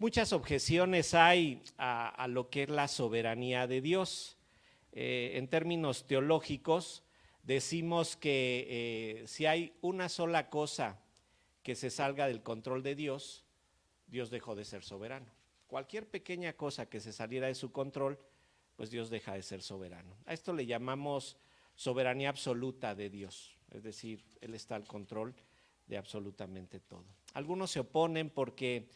Muchas objeciones hay a lo que es la soberanía de Dios. En términos teológicos, decimos que si hay una sola cosa que se salga del control de Dios, Dios dejó de ser soberano. Cualquier pequeña cosa que se saliera de su control, pues Dios deja de ser soberano. A esto le llamamos soberanía absoluta de Dios, es decir, Él está al control de absolutamente todo. Algunos se oponen porque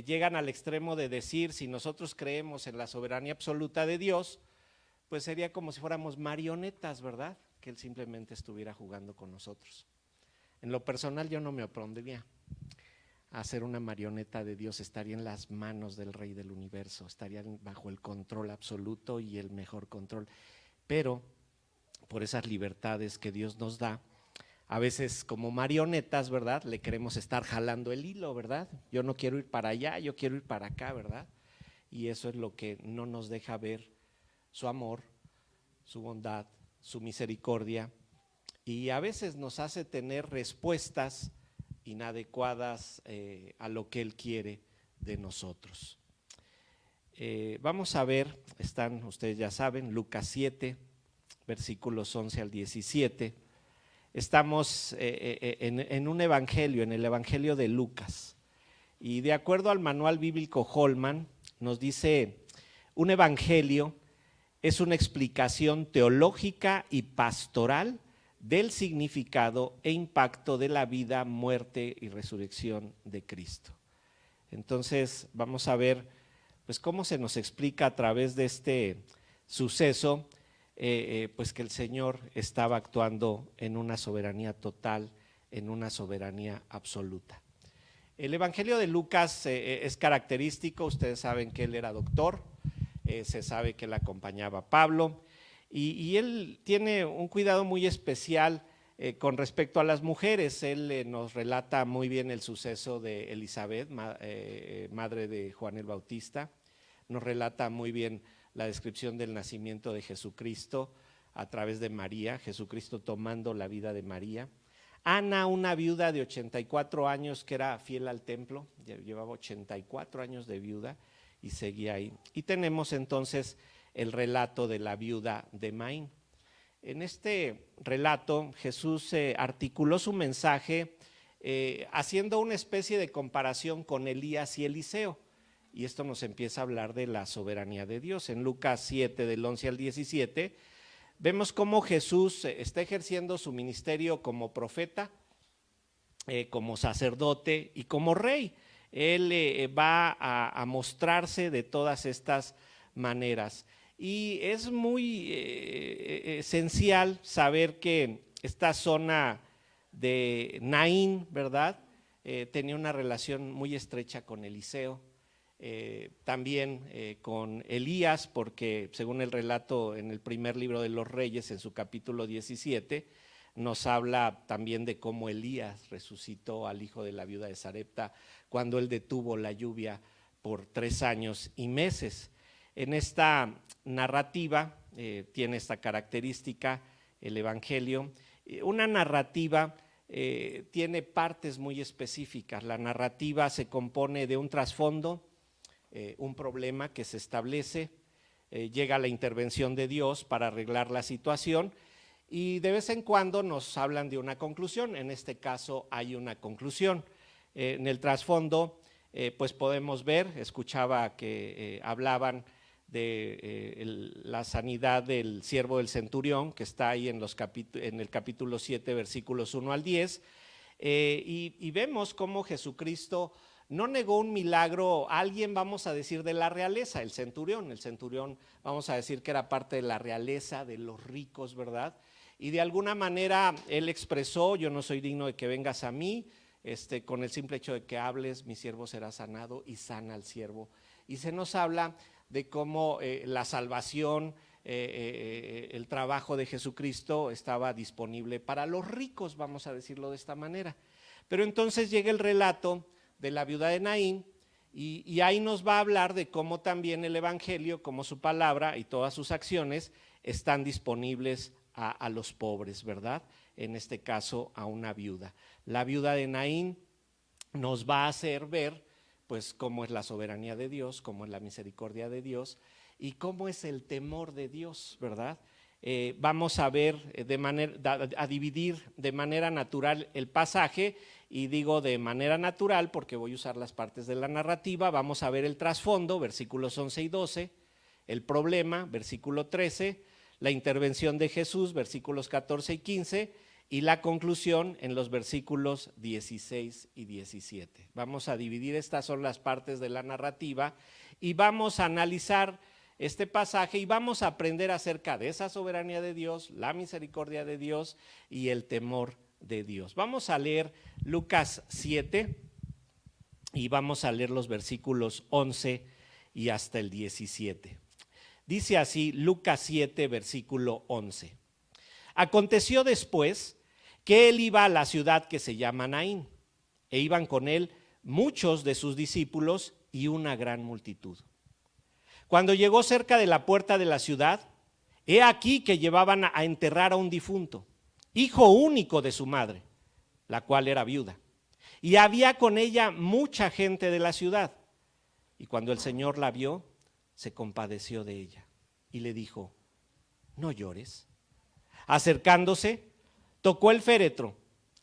llegan al extremo de decir, si nosotros creemos en la soberanía absoluta de Dios, pues sería como si fuéramos marionetas, ¿verdad? Que Él simplemente estuviera jugando con nosotros. En lo personal yo no me opondría a ser una marioneta de Dios, estaría en las manos del Rey del Universo, estaría bajo el control absoluto y el mejor control. Pero por esas libertades que Dios nos da, a veces como marionetas, ¿verdad? Le queremos estar jalando el hilo, ¿verdad? Yo no quiero ir para allá, yo quiero ir para acá, ¿verdad? Y eso es lo que no nos deja ver su amor, su bondad, su misericordia, y a veces nos hace tener respuestas inadecuadas a lo que Él quiere de nosotros. Vamos a ver, ustedes ya saben, Lucas 7, versículos 11 al 17. Estamos en un evangelio, en el evangelio de Lucas. Y de acuerdo al manual bíblico Holman, nos dice, un evangelio es una explicación teológica y pastoral del significado e impacto de la vida, muerte y resurrección de Cristo. Entonces vamos a ver pues cómo se nos explica a través de este suceso pues que el Señor estaba actuando en una soberanía total, en una soberanía absoluta. El evangelio de Lucas es característico, ustedes saben que él era doctor, se sabe que él acompañaba a Pablo y él tiene un cuidado muy especial con respecto a las mujeres. Él nos relata muy bien el suceso de Elizabeth, madre de Juan el Bautista, nos relata muy bien la descripción del nacimiento de Jesucristo a través de María, Jesucristo tomando la vida de María. Ana, una viuda de 84 años que era fiel al templo, llevaba 84 años de viuda y seguía ahí. Y tenemos entonces el relato de la viuda de Naín. En este relato Jesús articuló su mensaje haciendo una especie de comparación con Elías y Eliseo. Y esto nos empieza a hablar de la soberanía de Dios. En Lucas 7, del 11 al 17, vemos cómo Jesús está ejerciendo su ministerio como profeta, como sacerdote y como rey. Él va a mostrarse de todas estas maneras. Y es muy esencial saber que esta zona de Naín, ¿verdad? Tenía una relación muy estrecha con Eliseo. También con Elías, porque según el relato en el primer libro de los Reyes, en su capítulo 17, nos habla también de cómo Elías resucitó al hijo de la viuda de Sarepta cuando él detuvo la lluvia por 3 años y meses. En esta narrativa tiene esta característica el evangelio, una narrativa tiene partes muy específicas. La narrativa se compone de un trasfondo, un problema que se establece, llega la intervención de Dios para arreglar la situación y de vez en cuando nos hablan de una conclusión. En este caso hay una conclusión. En el trasfondo pues podemos ver, escuchaba que hablaban de la sanidad del siervo del centurión, que está ahí en el capítulo 7, versículos 1 al 10, y vemos cómo Jesucristo no negó un milagro a alguien, vamos a decir, de la realeza, el centurión vamos a decir que era parte de la realeza, de los ricos, ¿verdad? Y de alguna manera él expresó, yo no soy digno de que vengas a mí, con el simple hecho de que hables, mi siervo será sanado, y sana al siervo. Y se nos habla de cómo la salvación, el trabajo de Jesucristo estaba disponible para los ricos, vamos a decirlo de esta manera. Pero entonces llega el relato de la viuda de Naín y ahí nos va a hablar de cómo también el evangelio, como su palabra y todas sus acciones están disponibles a los pobres, ¿verdad? En este caso a una viuda. La viuda de Naín nos va a hacer ver pues cómo es la soberanía de Dios, cómo es la misericordia de Dios y cómo es el temor de Dios, ¿verdad? Vamos a ver a dividir de manera natural el pasaje, y digo de manera natural porque voy a usar las partes de la narrativa. Vamos a ver el trasfondo, versículos 11 y 12, el problema, versículo 13, la intervención de Jesús, versículos 14 y 15, y la conclusión en los versículos 16 y 17. Vamos a dividir, estas son las partes de la narrativa, y vamos a analizar este pasaje y vamos a aprender acerca de esa soberanía de Dios, la misericordia de Dios y el temor de Dios. Vamos a leer Lucas 7 y vamos a leer los versículos 11 y hasta el 17. Dice así Lucas 7, versículo 11. Aconteció después que él iba a la ciudad que se llama Naín, e iban con él muchos de sus discípulos y una gran multitud. Cuando llegó cerca de la puerta de la ciudad, he aquí que llevaban a enterrar a un difunto, hijo único de su madre, la cual era viuda. Y había con ella mucha gente de la ciudad. Y cuando el Señor la vio, se compadeció de ella y le dijo: no llores. Acercándose, tocó el féretro,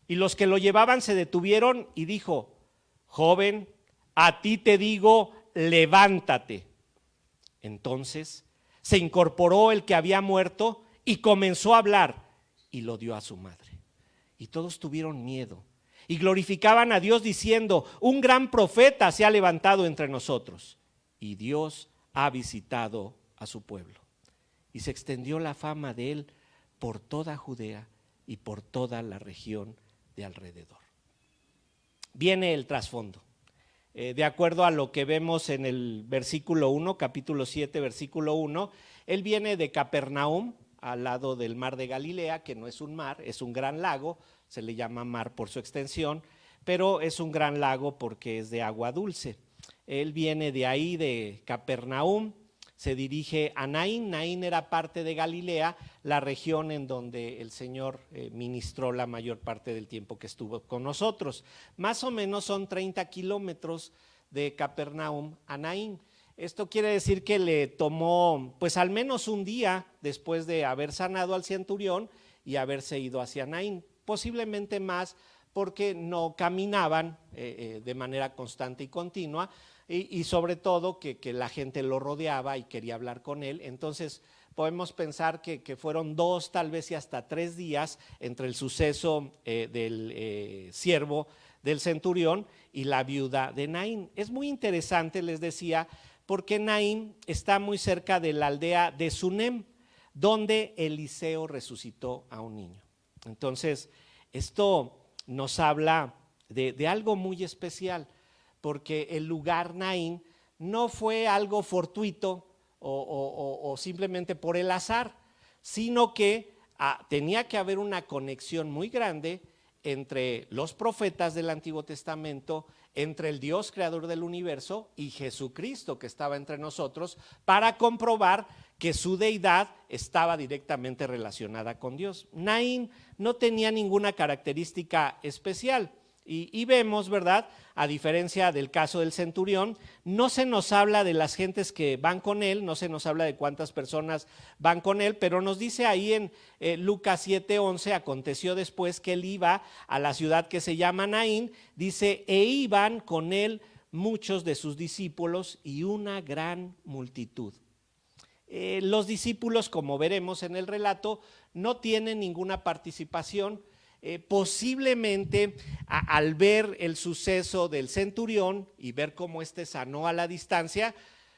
y los que lo llevaban se detuvieron y dijo: joven, a ti te digo, levántate. Entonces se incorporó el que había muerto y comenzó a hablar, y lo dio a su madre. Y todos tuvieron miedo y glorificaban a Dios diciendo: un gran profeta se ha levantado entre nosotros, y Dios ha visitado a su pueblo. Y se extendió la fama de él por toda Judea y por toda la región de alrededor. Viene el trasfondo. De acuerdo a lo que vemos en el versículo 1, capítulo 7, versículo 1, él viene de Capernaum, al lado del mar de Galilea, que no es un mar, es un gran lago, se le llama mar por su extensión, pero es un gran lago porque es de agua dulce. Él viene de ahí, de Capernaum, se dirige a Naín. Naín era parte de Galilea, la región en donde el Señor ministró la mayor parte del tiempo que estuvo con nosotros. Más o menos son 30 kilómetros de Capernaum a Naín. Esto quiere decir que le tomó pues al menos un día después de haber sanado al centurión y haberse ido hacia Naín, posiblemente más porque no caminaban de manera constante y continua, y sobre todo que la gente lo rodeaba y quería hablar con él. Entonces podemos pensar que fueron 2, tal vez y hasta 3 días entre el suceso del siervo del centurión y la viuda de Naín. Es muy interesante, les decía, porque Naín está muy cerca de la aldea de Sunem, donde Eliseo resucitó a un niño. Entonces esto nos habla de algo muy especial, porque el lugar Naín no fue algo fortuito o simplemente por el azar, sino que tenía que haber una conexión muy grande entre los profetas del Antiguo Testamento, entre el Dios creador del universo y Jesucristo que estaba entre nosotros, para comprobar que su deidad estaba directamente relacionada con Dios. Naín no tenía ninguna característica especial. Y vemos, ¿verdad? A diferencia del caso del centurión, no se nos habla de las gentes que van con él, no se nos habla de cuántas personas van con él, pero nos dice ahí en Lucas 7:11, aconteció después que él iba a la ciudad que se llama Naín, dice, e iban con él muchos de sus discípulos y una gran multitud. Los discípulos, como veremos en el relato, no tienen ninguna participación. Posiblemente al ver el suceso del centurión y ver cómo éste sanó a la distancia,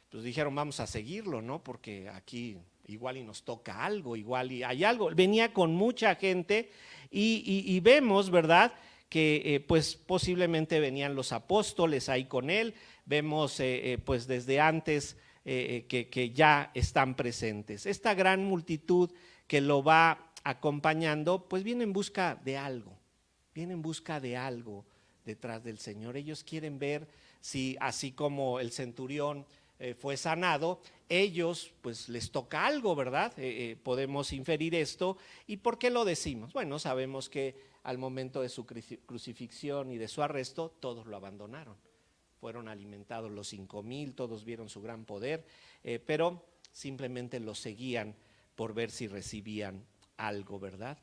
pues dijeron vamos a seguirlo, ¿no? Porque aquí igual y nos toca algo, igual y hay algo. Venía con mucha gente y vemos, ¿verdad?, que pues posiblemente venían los apóstoles ahí con él. Vemos pues desde antes que ya están presentes. Esta gran multitud que lo va acompañando, pues viene en busca de algo, detrás del Señor. Ellos quieren ver si así como el centurión fue sanado, ellos pues les toca algo, ¿verdad? Podemos inferir esto. ¿Y por qué lo decimos? Bueno, sabemos que al momento de su crucifixión y de su arresto, todos lo abandonaron. fueron alimentados los 5,000, todos vieron su gran poder, pero simplemente los seguían por ver si recibían algo, ¿verdad?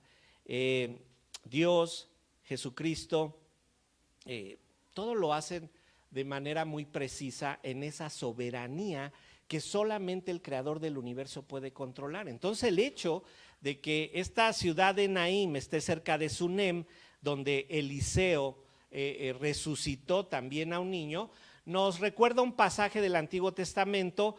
Dios, Jesucristo, todo lo hacen de manera muy precisa en esa soberanía que solamente el creador del universo puede controlar. Entonces el hecho de que esta ciudad de Naim esté cerca de Sunem, donde Eliseo resucitó también a un niño, nos recuerda un pasaje del Antiguo Testamento,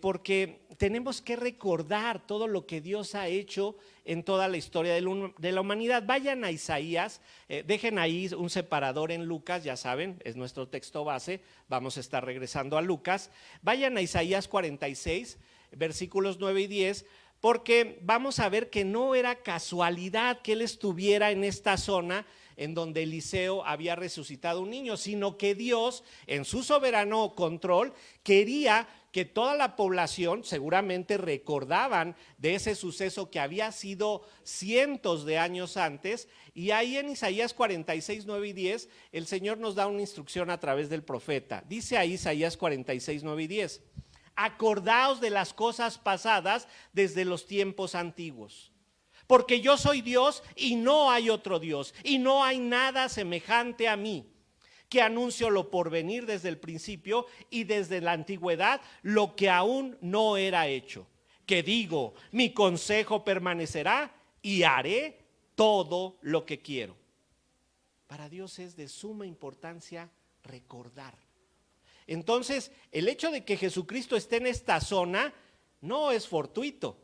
porque tenemos que recordar todo lo que Dios ha hecho en toda la historia de la humanidad. Vayan a Isaías, dejen ahí un separador en Lucas, ya saben, es nuestro texto base, vamos a estar regresando a Lucas. Vayan a Isaías 46, versículos 9 y 10, porque vamos a ver que no era casualidad que él estuviera en esta zona en donde Eliseo había resucitado un niño, sino que Dios, en su soberano control, quería que toda la población seguramente recordaban de ese suceso que había sido cientos de años antes. Y ahí en Isaías 46, 9 y 10, el Señor nos da una instrucción a través del profeta. Dice ahí Isaías 46, 9 y 10: acordaos de las cosas pasadas desde los tiempos antiguos. Porque yo soy Dios y no hay otro Dios, y no hay nada semejante a mí, que anuncio lo por venir desde el principio y desde la antigüedad, lo que aún no era hecho. Que digo, mi consejo permanecerá y haré todo lo que quiero. Para Dios es de suma importancia recordar. Entonces, el hecho de que Jesucristo esté en esta zona no es fortuito.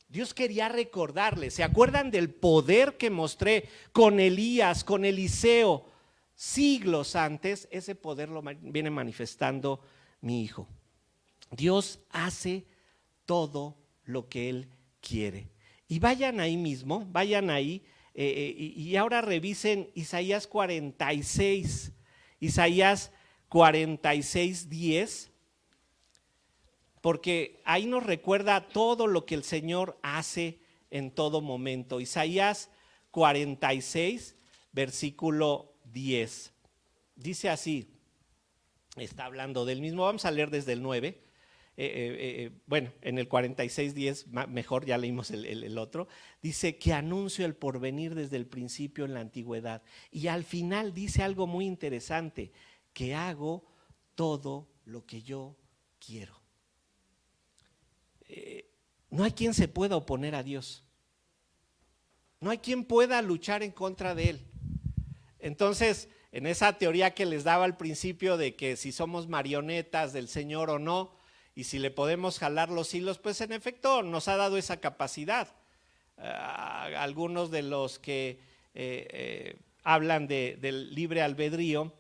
Dios quería recordarles. ¿Se acuerdan del poder que mostré con Elías, con Eliseo, siglos antes? Ese poder lo viene manifestando mi hijo. Dios hace todo lo que Él quiere. Y vayan ahí mismo, vayan ahí, y ahora revisen Isaías 46, Isaías 46, 10. Porque ahí nos recuerda todo lo que el Señor hace en todo momento. Isaías 46, versículo 10. Dice así, está hablando del mismo, vamos a leer desde el 9. Bueno, en el 46, 10, mejor, ya leímos el otro. Dice que anuncio el porvenir desde el principio en la antigüedad. Y al final dice algo muy interesante, que hago todo lo que yo quiero. No hay quien se pueda oponer a Dios. No hay quien pueda luchar en contra de Él. Entonces, en esa teoría que les daba al principio de que si somos marionetas del Señor o no, y si le podemos jalar los hilos, pues en efecto nos ha dado esa capacidad. Algunos de los que hablan del libre albedrío,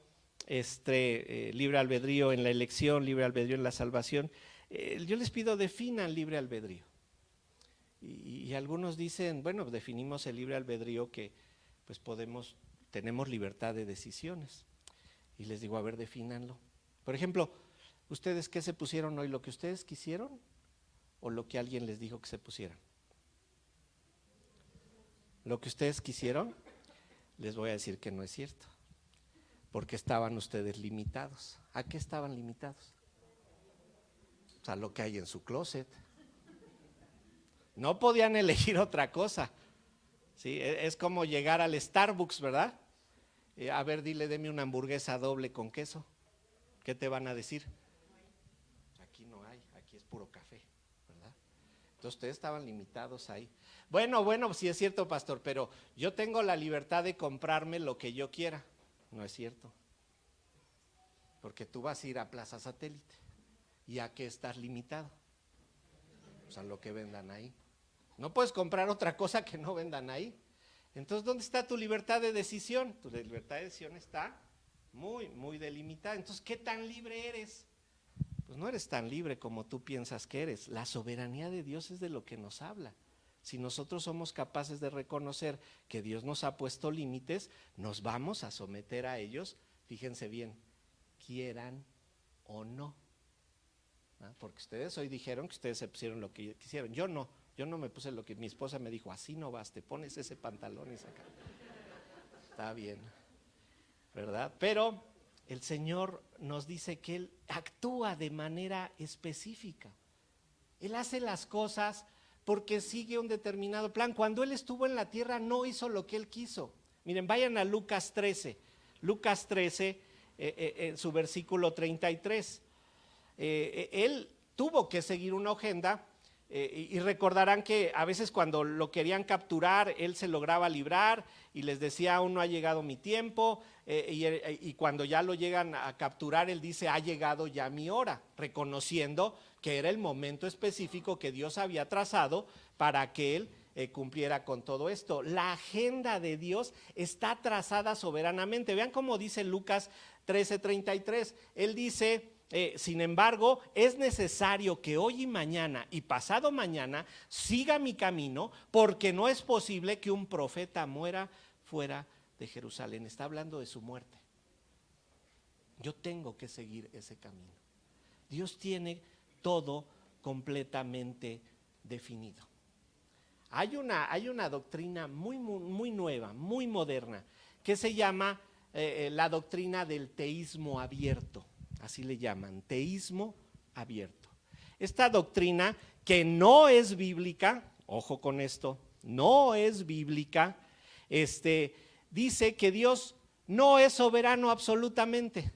libre albedrío en la elección, libre albedrío en la salvación, yo les pido definan libre albedrío. Y algunos dicen, bueno, definimos el libre albedrío que pues tenemos libertad de decisiones. Y les digo, a ver, defínanlo. Por ejemplo, ¿ustedes qué se pusieron hoy? ¿Lo que ustedes quisieron o lo que alguien les dijo que se pusieran? ¿Lo que ustedes quisieron? Les voy a decir que no es cierto, porque estaban ustedes limitados. ¿A qué estaban limitados? O sea, lo que hay en su closet. No podían elegir otra cosa. ¿Sí? Es como llegar al Starbucks, ¿verdad? A ver, deme una hamburguesa doble con queso. ¿Qué te van a decir? Aquí no hay, aquí es puro café, ¿verdad? Entonces ustedes estaban limitados ahí. Bueno, sí es cierto, pastor, pero yo tengo la libertad de comprarme lo que yo quiera. No es cierto. Porque tú vas a ir a Plaza Satélite. ¿Y a qué estás limitado? Pues a lo que vendan ahí. No puedes comprar otra cosa que no vendan ahí. Entonces, ¿dónde está tu libertad de decisión? Tu libertad de decisión está muy, muy delimitada. Entonces, ¿qué tan libre eres? Pues no eres tan libre como tú piensas que eres. La soberanía de Dios es de lo que nos habla. Si nosotros somos capaces de reconocer que Dios nos ha puesto límites, nos vamos a someter a ellos, fíjense bien, quieran o no. Porque ustedes hoy dijeron que ustedes se pusieron lo que quisieron. Yo no me puse lo que mi esposa me dijo, así no vas, te pones ese pantalón y saca. Está bien, ¿verdad? Pero el Señor nos dice que Él actúa de manera específica. Él hace las cosas porque sigue un determinado plan. Cuando Él estuvo en la tierra no hizo lo que Él quiso. Miren, vayan a Lucas 13. Lucas 13, en su versículo 33. Él tuvo que seguir una agenda. Y recordarán que a veces cuando lo querían capturar, él se lograba librar y les decía, aún no ha llegado mi tiempo, y cuando ya lo llegan a capturar, él dice, ha llegado ya mi hora, reconociendo que era el momento específico que Dios había trazado para que él cumpliera con todo esto. La agenda de Dios está trazada soberanamente. Vean cómo dice Lucas 13:33, él dice, sin embargo, es necesario que hoy y mañana y pasado mañana siga mi camino, porque no es posible que un profeta muera fuera de Jerusalén. Está hablando de su muerte. Yo tengo que seguir ese camino. Dios tiene todo completamente definido. Hay una doctrina muy nueva, muy moderna, que se llama la doctrina del teísmo abierto. Así le llaman, teísmo abierto. Esta doctrina, que no es bíblica, ojo con esto, no es bíblica, dice que Dios no es soberano absolutamente.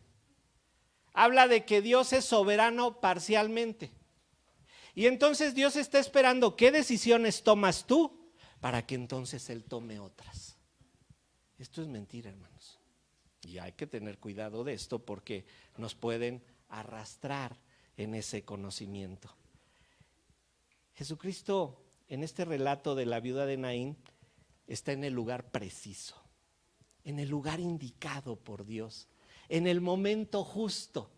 Habla de que Dios es soberano parcialmente. Y entonces Dios está esperando qué decisiones tomas tú para que entonces Él tome otras. Esto es mentira, hermanos. Y hay que tener cuidado de esto porque nos pueden arrastrar en ese conocimiento. Jesucristo, en este relato de la viuda de Naín, está en el lugar preciso, en el lugar indicado por Dios, en el momento justo.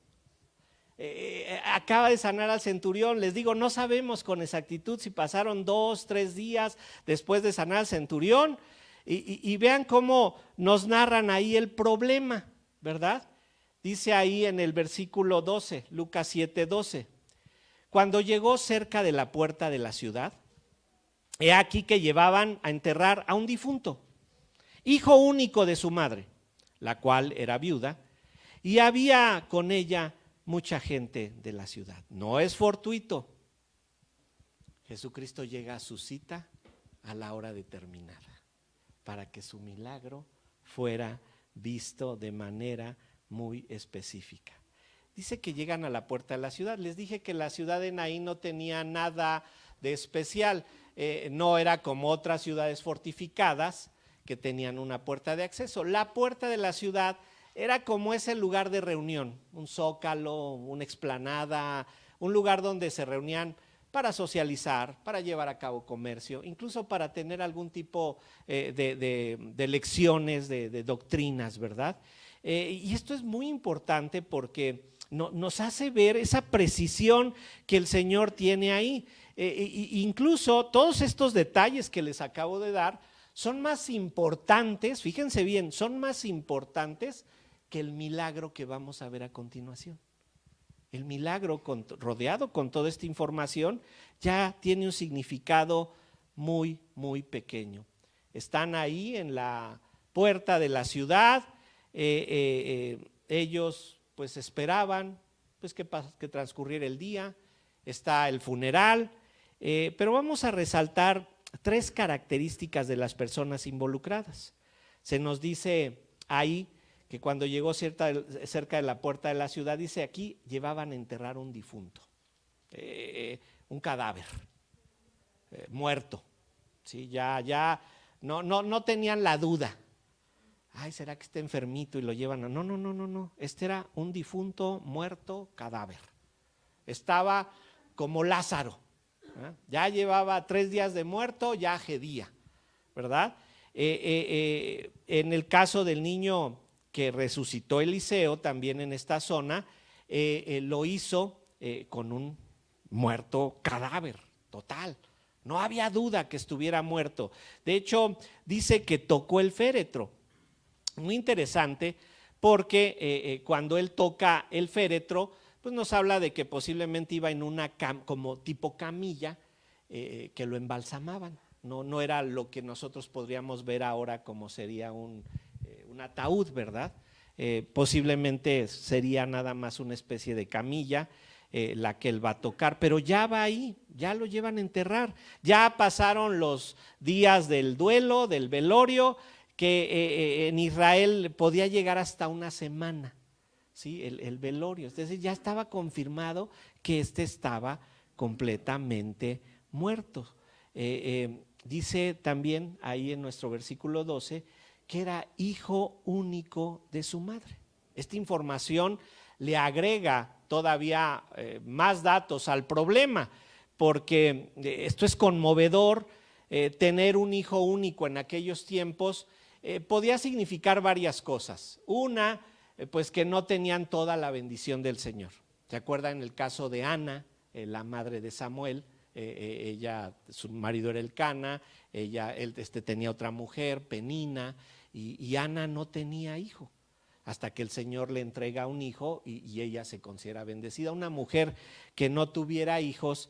Acaba de sanar al centurión. Les digo, no sabemos con exactitud si pasaron 2, 3 días después de sanar al centurión. Y vean cómo nos narran ahí el problema, ¿verdad? Dice ahí en el versículo 12, Lucas 7:12, cuando llegó cerca de la puerta de la ciudad, he aquí que llevaban a enterrar a un difunto, hijo único de su madre, la cual era viuda, y había con ella mucha gente de la ciudad. No es fortuito. Jesucristo llega a su cita a la hora determinada, para que su milagro fuera visto de manera muy específica. Dice que llegan a la puerta de la ciudad. Les dije que la ciudad de Naín no tenía nada de especial, no era como otras ciudades fortificadas que tenían una puerta de acceso. La puerta de la ciudad era como ese lugar de reunión, un zócalo, una explanada, un lugar donde se reunían para socializar, para llevar a cabo comercio, incluso para tener algún tipo de lecciones, de doctrinas, ¿verdad? Y esto es muy importante porque nos hace ver esa precisión que el Señor tiene ahí. Incluso todos estos detalles que les acabo de dar son más importantes, fíjense bien, son más importantes que el milagro que vamos a ver a continuación. El milagro rodeado con toda esta información ya tiene un significado muy, muy pequeño. Están ahí en la puerta de la ciudad, ellos pues esperaban pues que transcurriera el día, está el funeral, pero vamos a resaltar 3 características de las personas involucradas. Se nos dice ahí que cuando llegó cerca de la puerta de la ciudad, dice aquí, llevaban a enterrar un difunto, un cadáver, muerto, ¿sí? Ya no tenían la duda. Ay, ¿será que está enfermito y lo llevan? No, este era un difunto, muerto, cadáver. Estaba como Lázaro, ya llevaba 3 días de muerto, ya gedía, ¿verdad? En el caso del niño que resucitó Eliseo, también en esta zona, lo hizo con un muerto cadáver, total. No había duda que estuviera muerto. De hecho, dice que tocó el féretro. Muy interesante porque cuando él toca el féretro, pues nos habla de que posiblemente iba en una como tipo camilla que lo embalsamaban. No era lo que nosotros podríamos ver ahora como sería un ataúd, ¿verdad? posiblemente sería nada más una especie de camilla la que él va a tocar, pero ya va ahí, ya lo llevan a enterrar, ya pasaron los días del duelo, del velorio, que en Israel podía llegar hasta una semana, ¿sí? El velorio, es decir, ya estaba confirmado que estaba completamente muerto. Dice también ahí en nuestro versículo 12 que era hijo único de su madre. Esta información le agrega todavía más datos al problema, porque esto es conmovedor. Tener un hijo único en aquellos tiempos podía significar varias cosas. Una, pues que no tenían toda la bendición del Señor. ¿Se acuerdan en el caso de Ana, la madre de Samuel? Ella, su marido era Elcana, él tenía otra mujer, Penina, y Ana no tenía hijo, hasta que el Señor le entrega un hijo y ella se considera bendecida. Una mujer que no tuviera hijos,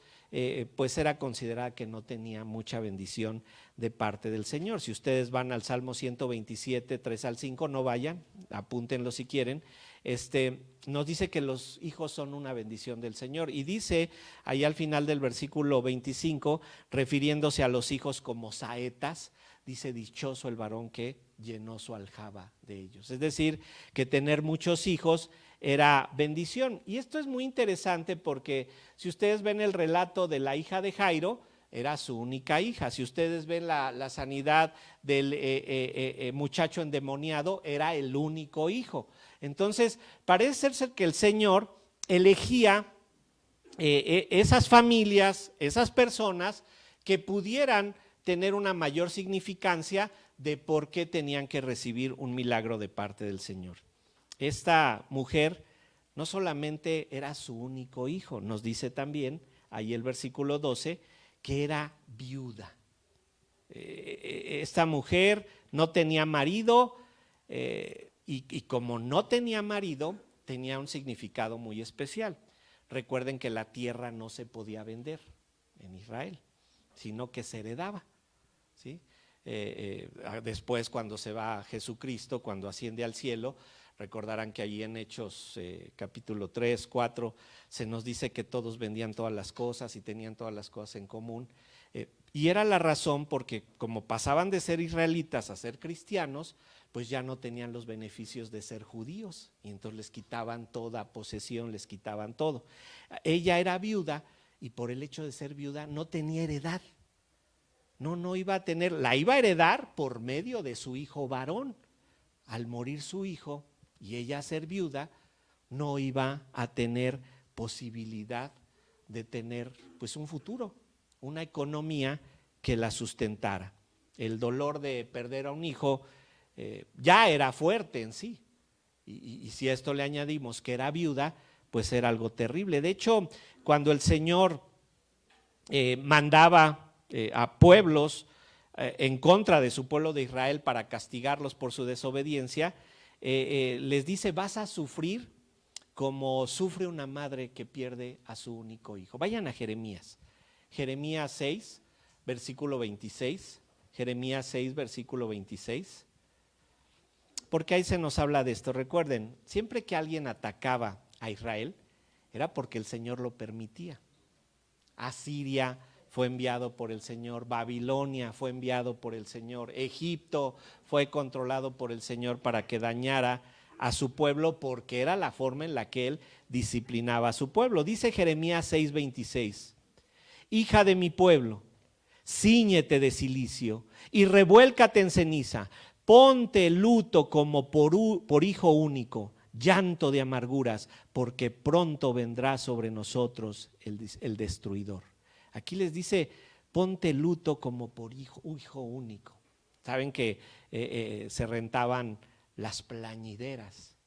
pues era considerada que no tenía mucha bendición de parte del Señor. Si ustedes van al Salmo 127, 3 al 5, no vayan, apúntenlo si quieren. Nos dice que los hijos son una bendición del Señor, y dice ahí al final del versículo 25, refiriéndose a los hijos como saetas, dice: dichoso el varón que llenó su aljaba de ellos. Es decir, que tener muchos hijos era bendición. Y esto es muy interesante porque si ustedes ven el relato de la hija de Jairo, era su única hija. Si ustedes ven la sanidad del muchacho endemoniado, era el único hijo. Entonces, parece ser que el Señor elegía esas familias, esas personas que pudieran tener una mayor significancia de por qué tenían que recibir un milagro de parte del Señor. Esta mujer no solamente era su único hijo, nos dice también ahí el versículo 12 que era viuda. Esta mujer no tenía marido, y como no tenía marido, tenía un significado muy especial. Recuerden que la tierra no se podía vender en Israel, sino que se heredaba, ¿sí? Después, cuando se va Jesucristo, cuando asciende al cielo, recordarán que allí en Hechos capítulo 3, 4 se nos dice que todos vendían todas las cosas y tenían todas las cosas en común, y era la razón porque como pasaban de ser israelitas a ser cristianos, pues ya no tenían los beneficios de ser judíos, y entonces les quitaban toda posesión, les quitaban todo. Ella era viuda, y por el hecho de ser viuda no tenía heredad. No iba a tener, la iba a heredar por medio de su hijo varón. Al morir su hijo y ella ser viuda, no iba a tener posibilidad de tener pues un futuro, una economía que la sustentara. El dolor de perder a un hijo ya era fuerte en sí, y si a esto le añadimos que era viuda, pues era algo terrible. De hecho, cuando el Señor mandaba a pueblos en contra de su pueblo de Israel para castigarlos por su desobediencia, les dice: vas a sufrir como sufre una madre que pierde a su único hijo. Vayan a Jeremías 6, versículo 26, Jeremías 6, versículo 26, porque ahí se nos habla de esto. Recuerden, siempre que alguien atacaba a Israel, era porque el Señor lo permitía. Asiria fue enviado por el Señor, Babilonia fue enviado por el Señor, Egipto fue controlado por el Señor para que dañara a su pueblo, porque era la forma en la que él disciplinaba a su pueblo. Dice Jeremías 6:26, hija de mi pueblo, cíñete de cilicio y revuélcate en ceniza, ponte luto como por hijo único, llanto de amarguras, porque pronto vendrá sobre nosotros el destruidor. Aquí les dice: ponte luto como por hijo único. Saben que se rentaban las plañideras,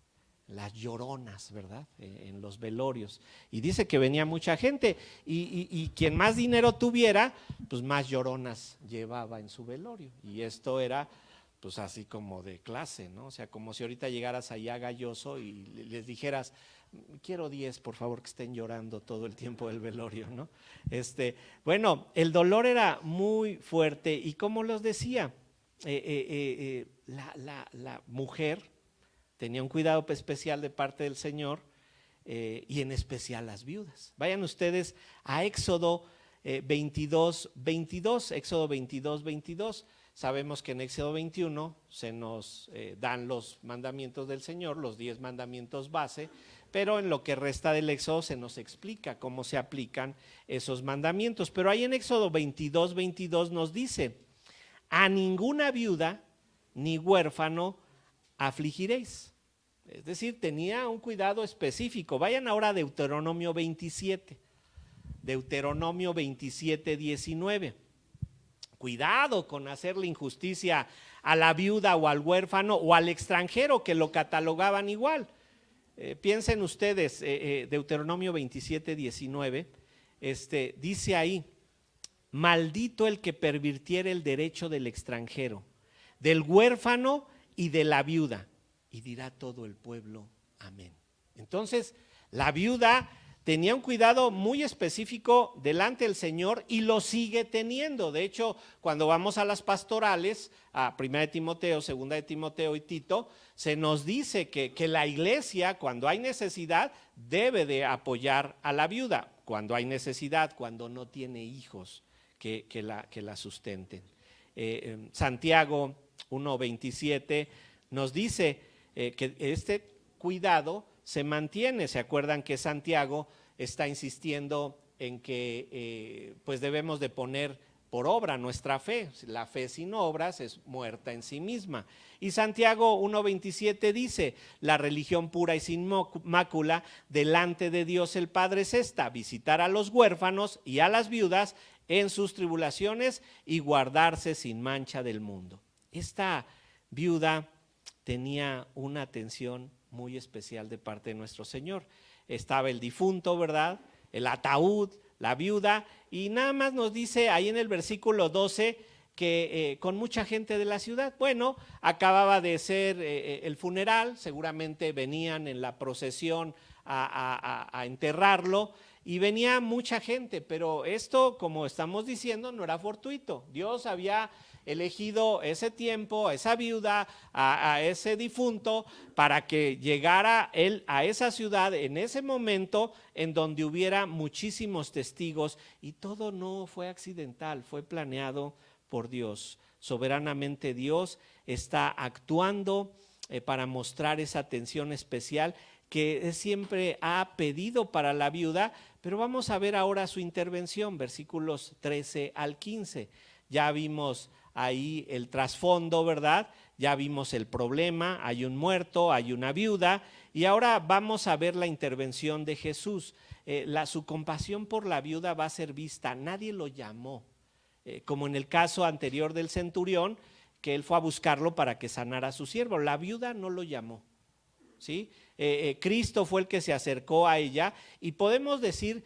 las lloronas, ¿verdad? En los velorios. Y dice que venía mucha gente, y quien más dinero tuviera, pues más lloronas llevaba en su velorio. Y esto era pues así como de clase, ¿no? O sea, como si ahorita llegaras allá Galloso y les dijeras: quiero 10, por favor, que estén llorando todo el tiempo del velorio, ¿no? Bueno, el dolor era muy fuerte, y como los decía, la mujer tenía un cuidado especial de parte del Señor, y en especial las viudas. Vayan ustedes a Éxodo 22, 22, Éxodo 22, 22. Sabemos que en Éxodo 21 se nos dan los mandamientos del Señor, los 10 mandamientos base, pero en lo que resta del Éxodo se nos explica cómo se aplican esos mandamientos. Pero ahí en Éxodo 22, 22 nos dice: a ninguna viuda ni huérfano afligiréis. Es decir, tenía un cuidado específico. Vayan ahora a Deuteronomio 27, Deuteronomio 27, 19. Cuidado con hacerle injusticia a la viuda o al huérfano o al extranjero que lo catalogaban igual. Piensen ustedes, Deuteronomio 27, 19, dice ahí: maldito el que pervirtiere el derecho del extranjero, del huérfano y de la viuda. Y dirá todo el pueblo, amén. Entonces, la viuda tenía un cuidado muy específico delante del Señor y lo sigue teniendo. De hecho, cuando vamos a las pastorales, a 1 de Timoteo, 2 de Timoteo y Tito, se nos dice que la iglesia, cuando hay necesidad, debe de apoyar a la viuda. Cuando hay necesidad, cuando no tiene hijos que la sustenten. Santiago 1:27 nos dice que este cuidado se mantiene. ¿Se acuerdan que Santiago está insistiendo en que pues debemos de poner por obra nuestra fe? La fe sin obras es muerta en sí misma. Y Santiago 1:27 dice: la religión pura y sin mácula delante de Dios el Padre es esta: visitar a los huérfanos y a las viudas en sus tribulaciones y guardarse sin mancha del mundo. Esta viuda tenía una atención muy especial de parte de nuestro Señor. Estaba el difunto, ¿verdad? El ataúd, la viuda, y nada más nos dice ahí en el versículo 12 que con mucha gente de la ciudad. Bueno, acababa de ser el funeral, seguramente venían en la procesión a enterrarlo, y venía mucha gente, pero esto, como estamos diciendo, no era fortuito. Dios había elegido ese tiempo, a esa viuda, a ese difunto, para que llegara él a esa ciudad en ese momento en donde hubiera muchísimos testigos, y todo no fue accidental, fue planeado por Dios. Soberanamente Dios está actuando para mostrar esa atención especial que siempre ha pedido para la viuda. Pero vamos a ver ahora su intervención, versículos 13 al 15. Ya vimos ahí el trasfondo, ¿verdad? Ya vimos el problema, hay un muerto, hay una viuda, y ahora vamos a ver la intervención de Jesús. Su compasión por la viuda va a ser vista. Nadie lo llamó, como en el caso anterior del centurión, que él fue a buscarlo para que sanara a su siervo. La viuda no lo llamó, ¿sí? Cristo fue el que se acercó a ella, y podemos decir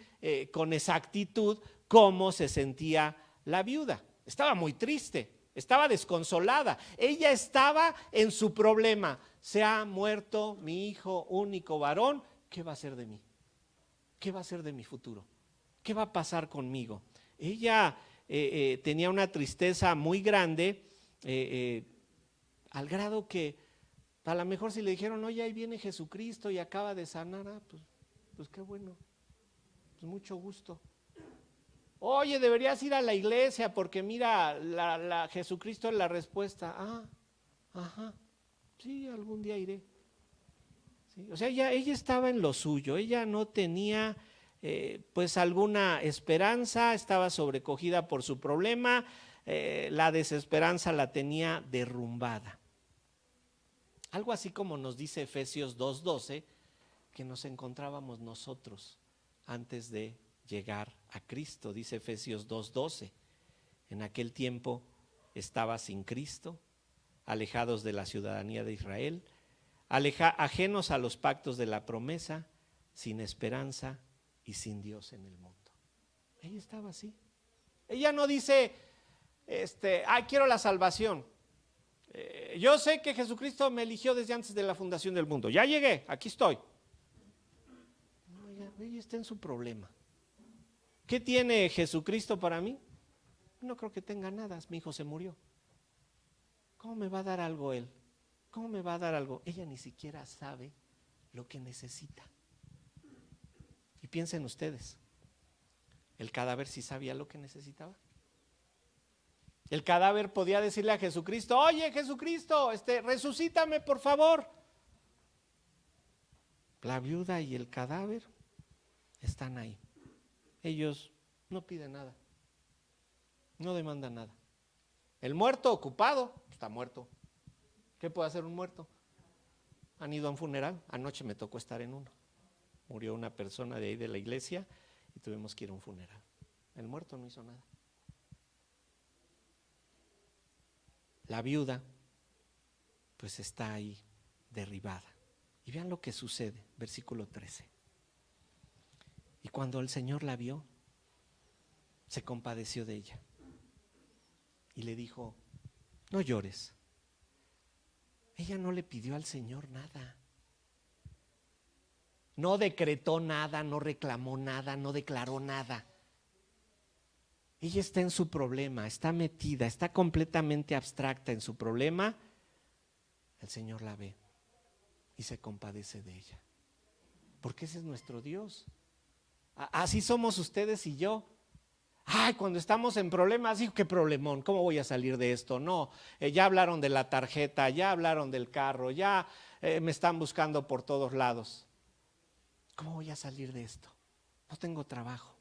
con exactitud cómo se sentía la viuda. Estaba muy triste, estaba desconsolada. Ella estaba en su problema: se ha muerto mi hijo único varón, ¿qué va a ser de mí? ¿Qué va a ser de mi futuro? ¿Qué va a pasar conmigo? Ella tenía una tristeza muy grande, al grado que a lo mejor si le dijeron: oye, ahí viene Jesucristo y acaba de sanar, pues qué bueno, pues mucho gusto. Oye, deberías ir a la iglesia porque mira, Jesucristo es la respuesta. Ajá, sí, algún día iré. ¿Sí? O sea, ella estaba en lo suyo, ella no tenía pues alguna esperanza, estaba sobrecogida por su problema, la desesperanza la tenía derrumbada. Algo así como nos dice Efesios 2:12, que nos encontrábamos nosotros antes de llegar a Cristo. Dice Efesios 2:12: en aquel tiempo estaba sin Cristo, alejados de la ciudadanía de Israel, ajenos a los pactos de la promesa, sin esperanza y sin Dios en el mundo. Ella estaba así. Ella no dice, quiero la salvación. Yo sé que Jesucristo me eligió desde antes de la fundación del mundo. Ya llegué, aquí estoy. No, ella está en su problema. ¿Qué tiene Jesucristo para mí? No creo que tenga nada, mi hijo se murió. ¿Cómo me va a dar algo él? ¿Cómo me va a dar algo? Ella ni siquiera sabe lo que necesita. Y piensen ustedes, el cadáver sí sabía lo que necesitaba. El cadáver podía decirle a Jesucristo: oye, Jesucristo, resucítame por favor. La viuda y el cadáver están ahí. Ellos no piden nada, no demandan nada. El muerto ocupado, está muerto. ¿Qué puede hacer un muerto? Han ido a un funeral. Anoche me tocó estar en uno. Murió una persona de ahí de la iglesia y tuvimos que ir a un funeral. El muerto no hizo nada. La viuda pues está ahí derribada. Y vean lo que sucede, versículo 13. Y cuando el Señor la vio, se compadeció de ella y le dijo: no llores. Ella no le pidió al Señor nada. No decretó nada, no reclamó nada, no declaró nada. Ella está en su problema, está metida, está completamente abstracta en su problema. El Señor la ve y se compadece de ella, porque ese es nuestro Dios. Así somos ustedes y yo. Ay, cuando estamos en problemas, digo, qué problemón, ¿cómo voy a salir de esto? No, ya hablaron de la tarjeta, ya hablaron del carro, ya me están buscando por todos lados. ¿Cómo voy a salir de esto? No tengo trabajo.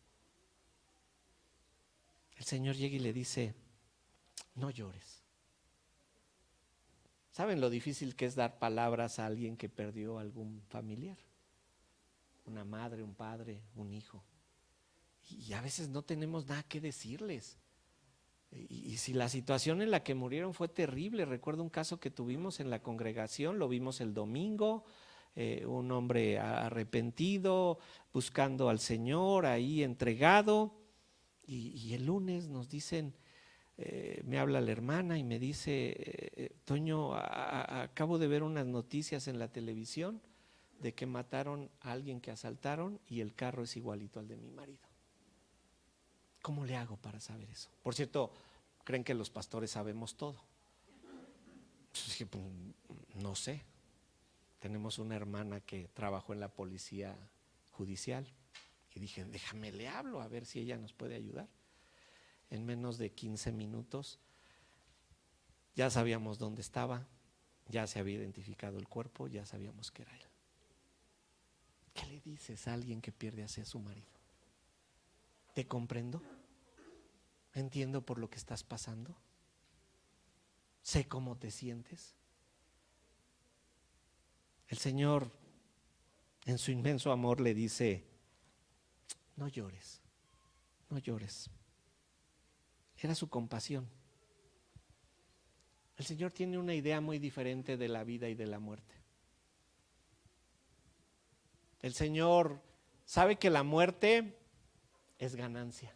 El Señor llega y le dice: no llores. ¿Saben lo difícil que es dar palabras a alguien que perdió algún familiar? Una madre, un padre, un hijo. Y a veces no tenemos nada que decirles. Y si la situación en la que murieron fue terrible, recuerdo un caso que tuvimos en la congregación, lo vimos el domingo, un hombre arrepentido, buscando al Señor, ahí entregado, y el lunes nos dicen, me habla la hermana y me dice: Toño, acabo de ver unas noticias en la televisión de que mataron a alguien que asaltaron y el carro es igualito al de mi marido. ¿Cómo le hago para saber eso? Por cierto, creen que los pastores sabemos todo. Pues, no sé. Tenemos una hermana que trabajó en la policía judicial y dije: déjame le hablo a ver si ella nos puede ayudar. En menos de 15 minutos ya sabíamos dónde estaba, ya se había identificado el cuerpo, ya sabíamos que era él. ¿Qué le dices a alguien que pierde a su marido? ¿Te comprendo? ¿Entiendo por lo que estás pasando? ¿Sé cómo te sientes? El Señor, en su inmenso amor, le dice: no llores, no llores. Era su compasión. El Señor tiene una idea muy diferente de la vida y de la muerte. El Señor sabe que la muerte es ganancia.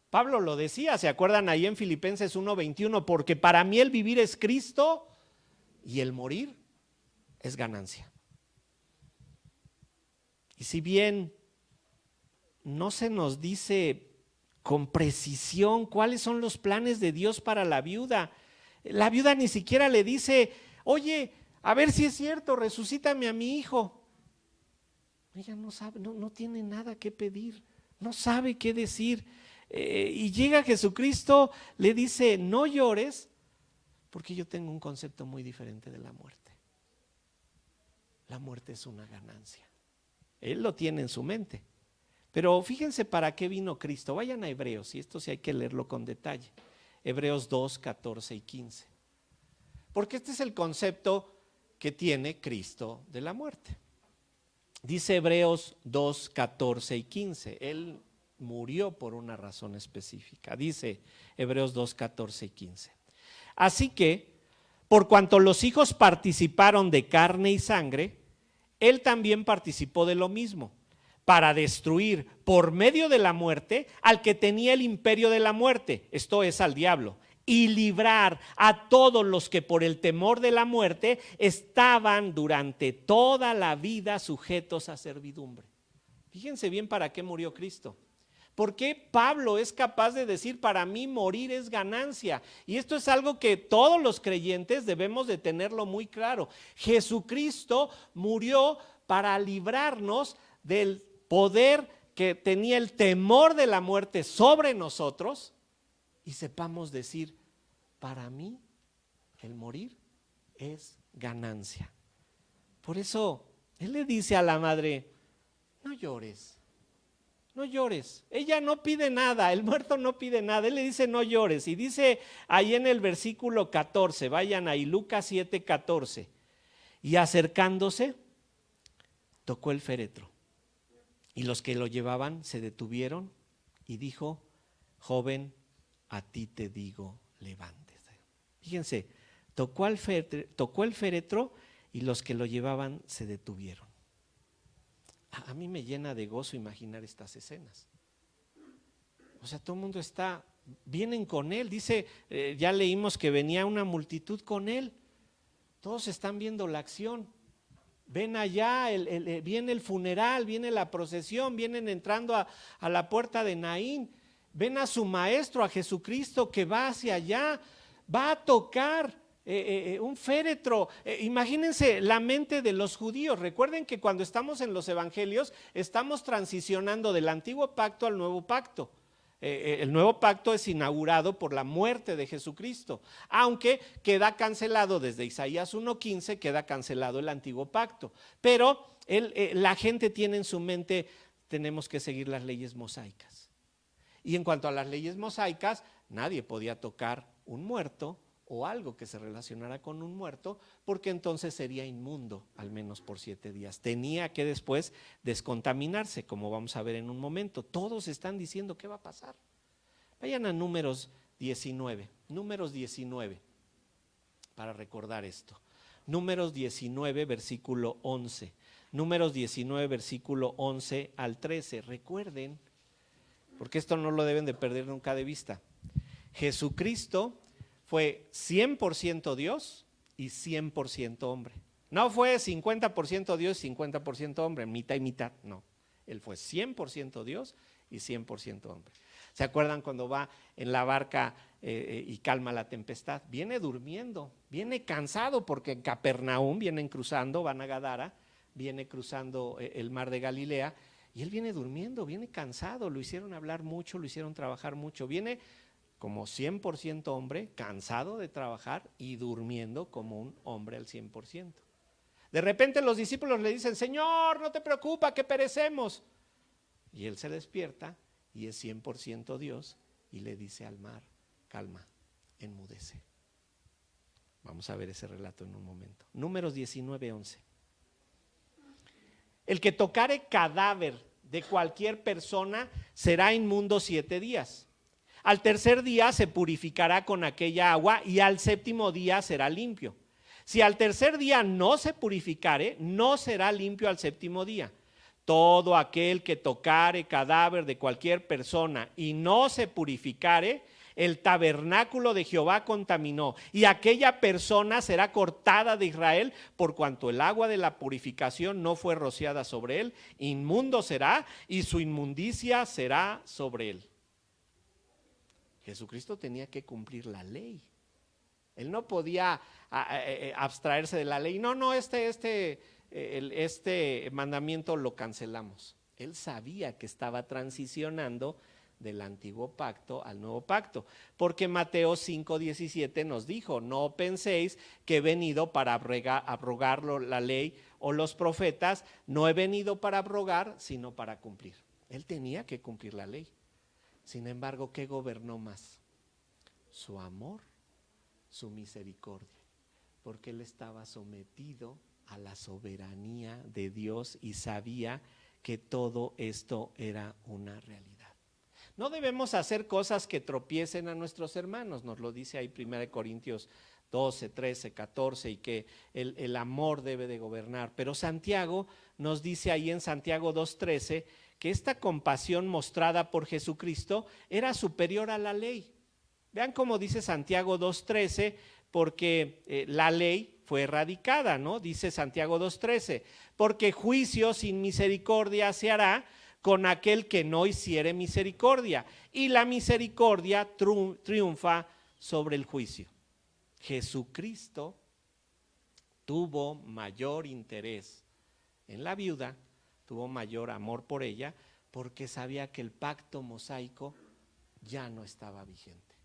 Pablo lo decía, ¿se acuerdan ahí en Filipenses 1:21? Porque para mí el vivir es Cristo y el morir es ganancia. Y si bien no se nos dice con precisión cuáles son los planes de Dios para la viuda ni siquiera le dice: oye, a ver si es cierto, resucítame a mi hijo. Ella no sabe, no tiene nada que pedir, no sabe qué decir. Y llega Jesucristo, le dice: no llores, porque yo tengo un concepto muy diferente de la muerte. La muerte es una ganancia. Él lo tiene en su mente. Pero fíjense para qué vino Cristo. Vayan a Hebreos, y esto sí hay que leerlo con detalle. Hebreos 2, 14 y 15. Porque este es el concepto que tiene Cristo de la muerte. Dice Hebreos 2, 14 y 15. Él murió por una razón específica. Dice Hebreos 2, 14 y 15. Así que, por cuanto los hijos participaron de carne y sangre, él también participó de lo mismo, para destruir por medio de la muerte al que tenía el imperio de la muerte, esto es, al diablo, y librar a todos los que por el temor de la muerte estaban durante toda la vida sujetos a servidumbre. Fíjense bien para qué murió Cristo. ¿Por qué Pablo es capaz de decir, para mí morir es ganancia? Y esto es algo que todos los creyentes debemos de tenerlo muy claro. Jesucristo murió para librarnos del poder que tenía el temor de la muerte sobre nosotros, y sepamos decir, para mí el morir es ganancia. Por eso él le dice a la madre, no llores, no llores. Ella no pide nada, el muerto no pide nada, él le dice no llores. Y dice ahí en el versículo 14, vayan ahí, Lucas 7:14, y acercándose, tocó el féretro. Y los que lo llevaban se detuvieron y dijo, joven, a ti te digo, levántate. Fíjense, tocó el féretro y los que lo llevaban se detuvieron. A mí me llena de gozo imaginar estas escenas. O sea, todo el mundo vienen con él. Dice, ya leímos que venía una multitud con él. Todos están viendo la acción. Ven allá, viene el funeral, viene la procesión, vienen entrando a la puerta de Naín. Ven a su maestro, a Jesucristo, que va hacia allá, va a tocar un féretro. Imagínense la mente de los judíos. Recuerden que cuando estamos en los evangelios, estamos transicionando del antiguo pacto al nuevo pacto. El nuevo pacto es inaugurado por la muerte de Jesucristo, aunque queda cancelado desde Isaías 1:15, queda cancelado el antiguo pacto. Pero la gente tiene en su mente, tenemos que seguir las leyes mosaicas. Y en cuanto a las leyes mosaicas, nadie podía tocar un muerto o algo que se relacionara con un muerto, porque entonces sería inmundo, al menos por 7 días. Tenía que después descontaminarse, como vamos a ver en un momento. Todos están diciendo qué va a pasar. Vayan a Números 19, para recordar esto. Números 19, versículo 11. Números 19, versículo 11 al 13. Recuerden, porque esto no lo deben de perder nunca de vista. Jesucristo fue 100% Dios y 100% hombre. No fue 50% Dios y 50% hombre, mitad y mitad, no. Él fue 100% Dios y 100% hombre. ¿Se acuerdan cuando va en la barca y calma la tempestad? Viene durmiendo, viene cansado porque en Capernaum vienen cruzando, van a Gadara, viene cruzando el mar de Galilea y él viene durmiendo, viene cansado, lo hicieron hablar mucho, lo hicieron trabajar mucho, viene como 100% hombre, cansado de trabajar y durmiendo como un hombre al 100%. De repente los discípulos le dicen, Señor, no te preocupa que perecemos. Y él se despierta y es 100% Dios y le dice al mar, calma, enmudece. Vamos a ver ese relato en un momento. Números 19:11. El que tocare cadáver de cualquier persona será inmundo 7 días. Al tercer día se purificará con aquella agua y al séptimo día será limpio. Si al tercer día no se purificare, no será limpio al séptimo día. Todo aquel que tocare cadáver de cualquier persona y no se purificare, el tabernáculo de Jehová contaminó, y aquella persona será cortada de Israel, por cuanto el agua de la purificación no fue rociada sobre él, inmundo será y su inmundicia será sobre él. Jesucristo tenía que cumplir la ley. Él no podía abstraerse de la ley. No, este mandamiento lo cancelamos. Él sabía que estaba transicionando del antiguo pacto al nuevo pacto, porque Mateo 5:17 nos dijo, no penséis que he venido para abrogar la ley o los profetas, no he venido para abrogar, sino para cumplir. Él tenía que cumplir la ley. Sin embargo, ¿qué gobernó más? Su amor, su misericordia, porque él estaba sometido a la soberanía de Dios y sabía que todo esto era una realidad. No debemos hacer cosas que tropiecen a nuestros hermanos, nos lo dice ahí 1 Corintios 12, 13, 14, y que el amor debe de gobernar. Pero Santiago nos dice ahí en Santiago 2:13 que esta compasión mostrada por Jesucristo era superior a la ley. Vean cómo dice Santiago 2:13, porque la ley fue erradicada, ¿no? Dice Santiago 2:13, porque juicio sin misericordia se hará con aquel que no hiciere misericordia, y la misericordia triunfa sobre el juicio. Jesucristo tuvo mayor interés en la viuda, tuvo mayor amor por ella, porque sabía que el pacto mosaico ya no estaba vigente.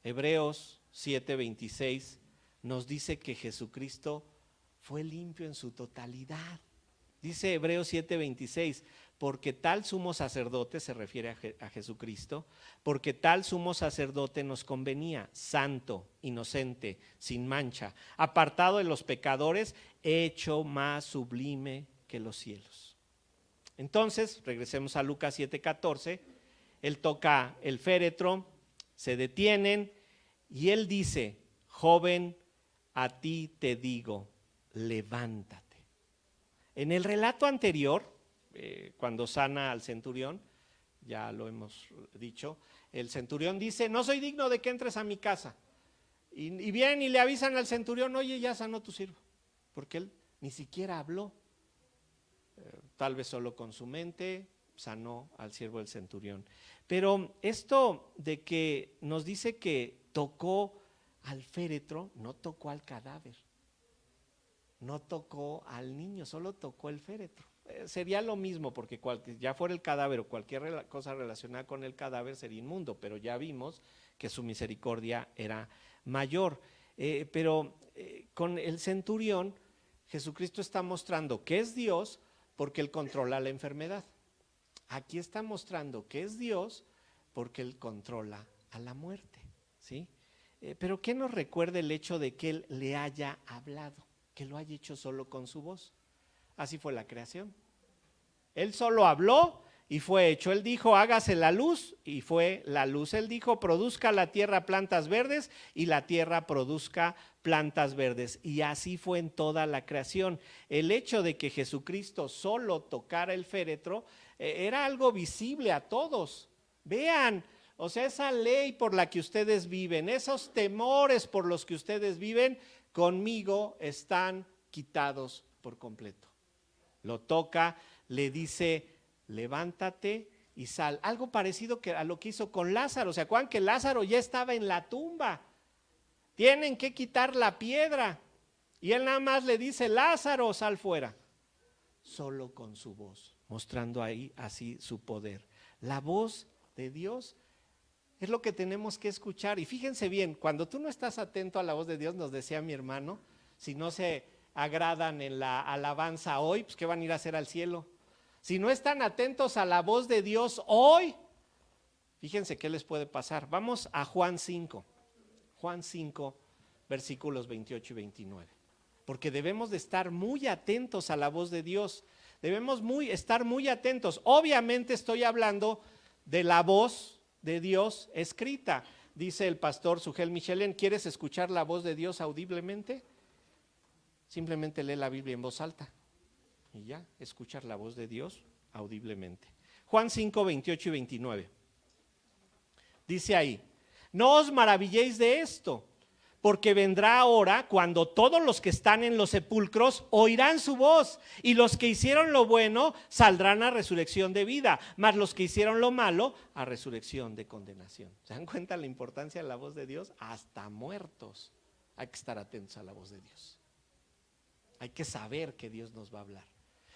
Hebreos 7:26 nos dice que Jesucristo fue limpio en su totalidad. Dice Hebreos 7:26, porque tal sumo sacerdote, se refiere a Jesucristo, porque tal sumo sacerdote nos convenía, santo, inocente, sin mancha, apartado de los pecadores, hecho más sublime que los cielos. Entonces, regresemos a Lucas 7:14, él toca el féretro, se detienen y él dice, joven, a ti te digo, levántate. En el relato anterior, cuando sana al centurión, ya lo hemos dicho, el centurión dice, no soy digno de que entres a mi casa. Y vienen y le avisan al centurión, oye, ya sanó tu siervo, porque él ni siquiera habló. Tal vez solo con su mente sanó al siervo del centurión. Pero esto de que nos dice que tocó al féretro, no tocó al cadáver. No tocó al niño, solo tocó el féretro. Sería lo mismo, porque ya fuera el cadáver o cualquier cosa relacionada con el cadáver sería inmundo, pero ya vimos que su misericordia era mayor. Pero con el centurión, Jesucristo está mostrando que es Dios porque Él controla la enfermedad. Aquí está mostrando que es Dios porque Él controla a la muerte, ¿sí? Pero ¿qué nos recuerda el hecho de que Él le haya hablado? Que lo haya hecho solo con su voz. Así fue la creación. Él solo habló y fue hecho. Él dijo, hágase la luz, y fue la luz. Él dijo, produzca la tierra plantas verdes, y la tierra produzca plantas verdes. Y así fue en toda la creación. El hecho de que Jesucristo solo tocara el féretro era algo visible a todos. Vean, o sea, esa ley por la que ustedes viven, esos temores por los que ustedes viven, conmigo están quitados por completo. Lo toca, le dice, levántate y sal. Algo parecido a lo que hizo con Lázaro. ¿Se acuerdan que Lázaro ya estaba en la tumba? Tienen que quitar la piedra. Y él nada más le dice, Lázaro, sal fuera. Solo con su voz, mostrando ahí así su poder. La voz de Dios es lo que tenemos que escuchar. Y fíjense bien, cuando tú no estás atento a la voz de Dios, nos decía mi hermano, si no se agradan en la alabanza hoy, pues ¿qué van a ir a hacer al cielo? Si no están atentos a la voz de Dios hoy, fíjense qué les puede pasar. Vamos a Juan 5, versículos 28 y 29. Porque debemos de estar muy atentos a la voz de Dios. Debemos estar muy atentos. Obviamente estoy hablando de la voz de Dios escrita. Dice el pastor Sugel Michelén, ¿quieres escuchar la voz de Dios audiblemente? Simplemente lee la Biblia en voz alta y ya, escuchar la voz de Dios audiblemente. Juan 5, 28 y 29. Dice ahí, no os maravilléis de esto, porque vendrá hora cuando todos los que están en los sepulcros oirán su voz, y los que hicieron lo bueno saldrán a resurrección de vida, mas los que hicieron lo malo a resurrección de condenación. ¿Se dan cuenta la importancia de la voz de Dios? Hasta muertos hay que estar atentos a la voz de Dios. Hay que saber que Dios nos va a hablar.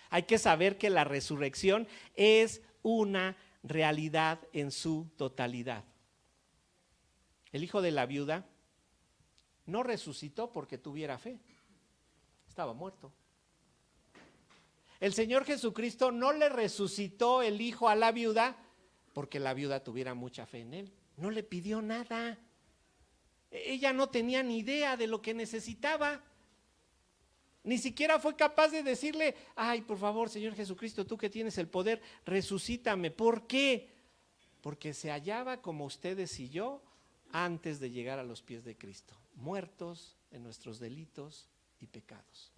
Hay que saber que la resurrección es una realidad en su totalidad. El hijo de la viuda no resucitó porque tuviera fe, estaba muerto. El Señor Jesucristo no le resucitó el hijo a la viuda porque la viuda tuviera mucha fe en él. No le pidió nada. Ella no tenía ni idea de lo que necesitaba. Ni siquiera fue capaz de decirle, ay, por favor, Señor Jesucristo, tú que tienes el poder, resucítame. ¿Por qué? Porque se hallaba como ustedes y yo antes de llegar a los pies de Cristo, muertos en nuestros delitos y pecados.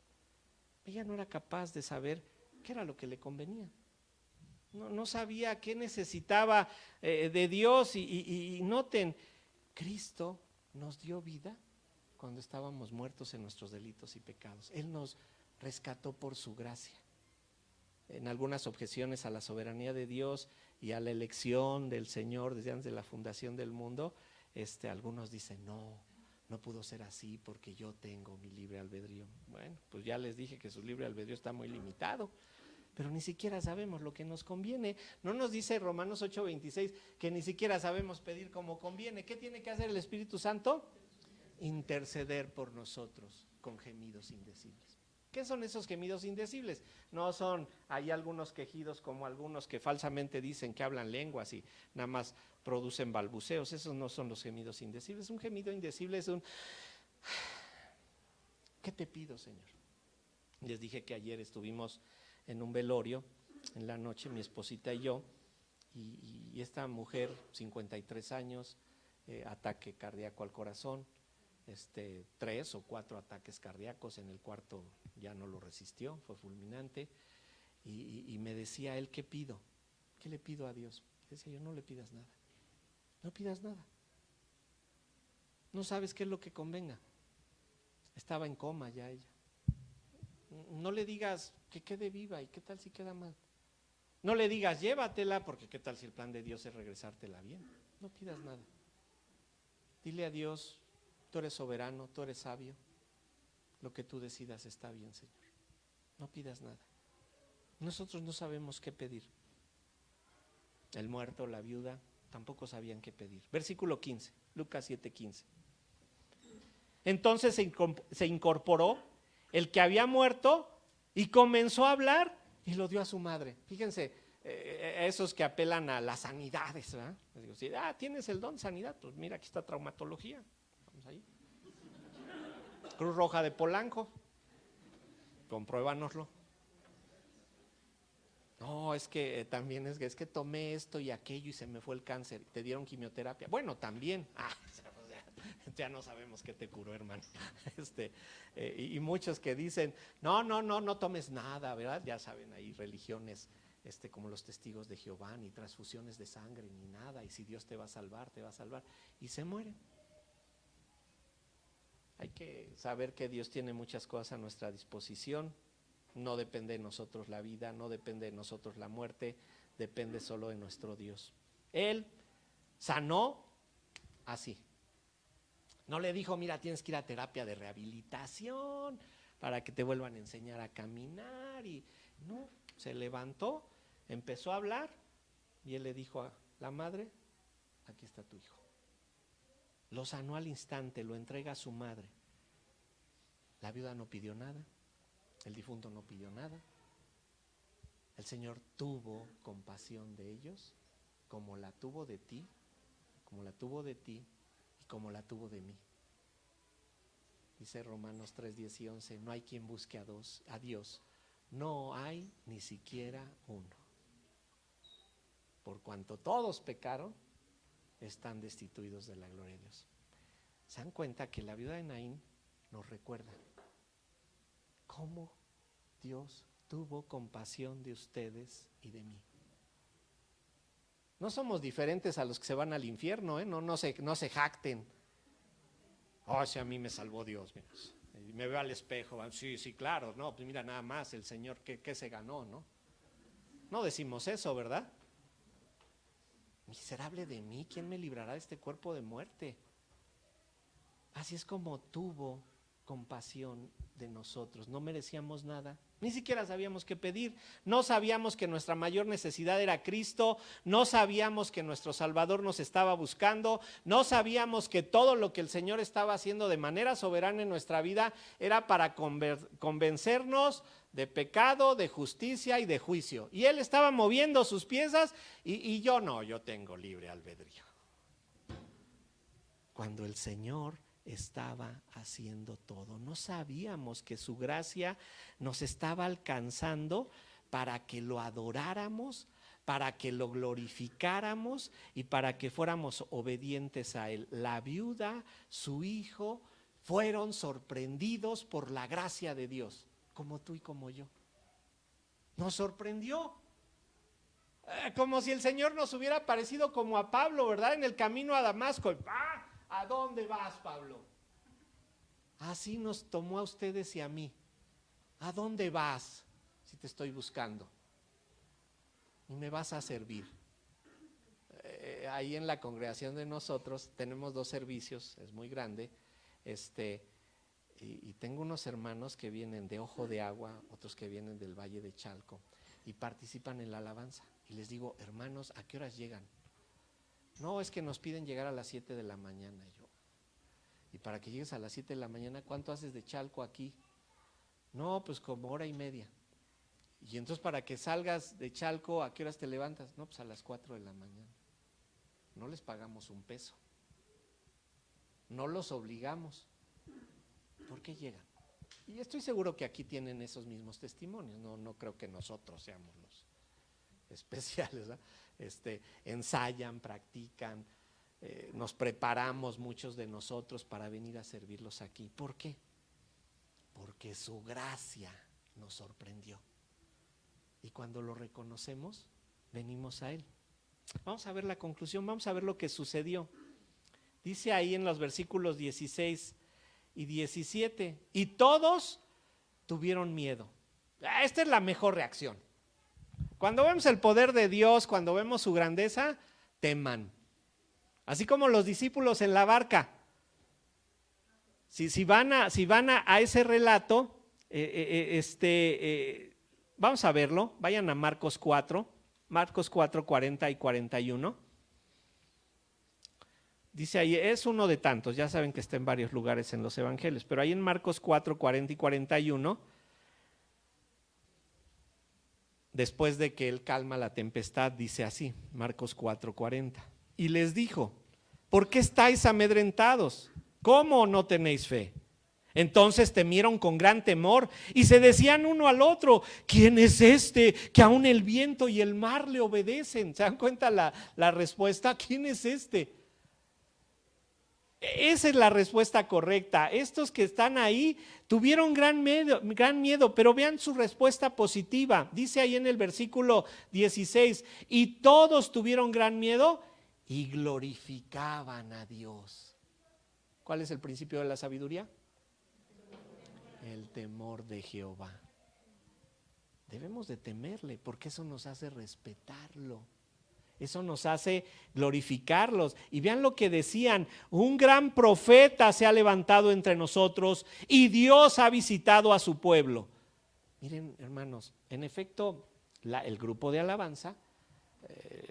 Ella no era capaz de saber qué era lo que le convenía. No sabía qué necesitaba de Dios. Y noten, Cristo nos dio vida cuando estábamos muertos en nuestros delitos y pecados. Él nos rescató por su gracia. en algunas objeciones a la soberanía de Dios y a la elección del Señor desde antes de la fundación del mundo, algunos dicen, no pudo ser así porque yo tengo mi libre albedrío. Bueno, pues ya les dije que su libre albedrío está muy limitado, pero ni siquiera sabemos lo que nos conviene. No nos dice Romanos 8:26 que ni siquiera sabemos pedir como conviene. ¿Qué tiene que hacer el Espíritu Santo? Interceder por nosotros con gemidos indecibles. ¿Qué son esos gemidos indecibles? No son, hay algunos quejidos como algunos que falsamente dicen que hablan lenguas y nada más producen balbuceos. Esos no son los gemidos indecibles. Un gemido indecible es un, ¿qué te pido, Señor? Les dije que ayer estuvimos en un velorio, en la noche, mi esposita y yo, y esta mujer, 53 años, ataque cardíaco al corazón, 3 o 4 ataques cardíacos, en el cuarto ya no lo resistió, fue fulminante, y me decía él, ¿qué pido? ¿Qué le pido a Dios? Decía yo, no le pidas nada, no pidas nada, no sabes qué es lo que convenga. Estaba en coma ya ella. No le digas que quede viva y qué tal si queda mal. No le digas llévatela porque qué tal si el plan de Dios es regresártela bien. No pidas nada. Dile a Dios, tú eres soberano, tú eres sabio, lo que tú decidas está bien, Señor. No pidas nada. Nosotros no sabemos qué pedir. El muerto, la viuda, tampoco sabían qué pedir. Versículo 15, Lucas 7:15. Entonces se incorporó el que había muerto y comenzó a hablar y lo dio a su madre. Fíjense, esos que apelan a las sanidades, ¿verdad? Les digo, si tienes el don sanidad, pues mira, aquí está traumatología. Vamos ahí. Cruz Roja de Polanco, compruébanoslo. No, es que también es que tomé esto y aquello y se me fue el cáncer. Te dieron quimioterapia. Bueno, también. Ya no sabemos qué te curó, hermano. Y muchos que dicen, no tomes nada, ¿verdad? Ya saben, hay religiones como los testigos de Jehová, ni transfusiones de sangre, ni nada. Y si Dios te va a salvar, te va a salvar. Y se mueren. Hay que saber que Dios tiene muchas cosas a nuestra disposición. No depende de nosotros la vida, no depende de nosotros la muerte, depende solo de nuestro Dios. Él sanó así. No le dijo, mira, tienes que ir a terapia de rehabilitación para que te vuelvan a enseñar a caminar. Y no, se levantó, empezó a hablar y él le dijo a la madre, aquí está tu hijo. Lo sanó al instante, lo entrega a su madre. La viuda no pidió nada, el difunto no pidió nada. El Señor tuvo compasión de ellos como la tuvo de ti, como la tuvo de ti y como la tuvo de mí. Dice Romanos 3, 10 y 11, no hay quien busque a Dios, no hay ni siquiera uno. Por cuanto todos pecaron, están destituidos de la gloria de Dios. ¿Se dan cuenta que la viuda de Naín nos recuerda cómo Dios tuvo compasión de ustedes y de mí? No somos diferentes a los que se van al infierno, no se jacten. Si a mí me salvó Dios, mira. Me veo al espejo, sí, claro, no, pues mira nada más el Señor que se ganó, ¿no? No decimos eso, ¿verdad? Miserable de mí, ¿quién me librará de este cuerpo de muerte? Así es como tuvo compasión de nosotros. No merecíamos nada, ni siquiera sabíamos qué pedir, no sabíamos que nuestra mayor necesidad era Cristo, no sabíamos que nuestro Salvador nos estaba buscando, no sabíamos que todo lo que el Señor estaba haciendo de manera soberana en nuestra vida era para convencernos de pecado, de justicia y de juicio. Y Él estaba moviendo sus piezas y yo tengo libre albedrío. Cuando el Señor estaba haciendo todo, no sabíamos que su gracia nos estaba alcanzando para que lo adoráramos, para que lo glorificáramos y para que fuéramos obedientes a Él. La viuda, su hijo, fueron sorprendidos por la gracia de Dios, como tú y como yo. Nos sorprendió. Como si el Señor nos hubiera parecido como a Pablo, ¿verdad? En el camino a Damasco. ¿A dónde vas, Pablo? Así nos tomó a ustedes y a mí. ¿A dónde vas si te estoy buscando? y me vas a servir. Ahí en la congregación de nosotros tenemos 2 servicios, es muy grande, y tengo unos hermanos que vienen de Ojo de Agua, otros que vienen del Valle de Chalco y participan en la alabanza. Y les digo, hermanos, ¿a qué horas llegan? No, es que nos piden llegar a las 7 de la mañana. Y para que llegues a las 7 de la mañana, ¿cuánto haces de Chalco aquí? No, pues como 1:30. Y entonces para que salgas de Chalco, ¿a qué horas te levantas? No, pues a las 4 de la mañana. No les pagamos un peso. No los obligamos. ¿Por qué llegan? Y estoy seguro que aquí tienen esos mismos testimonios. No creo que nosotros seamos los especiales, ¿no? Ensayan, practican, nos preparamos muchos de nosotros para venir a servirlos aquí. ¿Por qué? Porque su gracia nos sorprendió. Y cuando lo reconocemos, venimos a Él. Vamos a ver la conclusión, vamos a ver lo que sucedió. Dice ahí en los versículos 16 y 17, y todos tuvieron miedo. Esta es la mejor reacción. Cuando vemos el poder de Dios, cuando vemos su grandeza, teman. Así como los discípulos en la barca. Si van a ese relato, vamos a verlo, vayan a Marcos 4, 40 y 41. Dice ahí, es uno de tantos, ya saben que está en varios lugares en los evangelios, pero ahí en Marcos 4, 40 y 41, después de que él calma la tempestad, dice así, Marcos 4, 40. Y les dijo, ¿por qué estáis amedrentados? ¿Cómo no tenéis fe? Entonces temieron con gran temor y se decían uno al otro, ¿quién es este que aún el viento y el mar le obedecen? ¿Se dan cuenta la respuesta? ¿Quién es este? Esa es la respuesta correcta. Estos que están ahí tuvieron gran miedo, pero vean su respuesta positiva. Dice ahí en el versículo 16, y todos tuvieron gran miedo y glorificaban a Dios. ¿Cuál es el principio de la sabiduría? El temor de Jehová. Debemos de temerle porque eso nos hace respetarlo. Eso nos hace glorificarlos. Y vean lo que decían, un gran profeta se ha levantado entre nosotros y Dios ha visitado a su pueblo. Miren, hermanos, en efecto, el grupo de alabanza,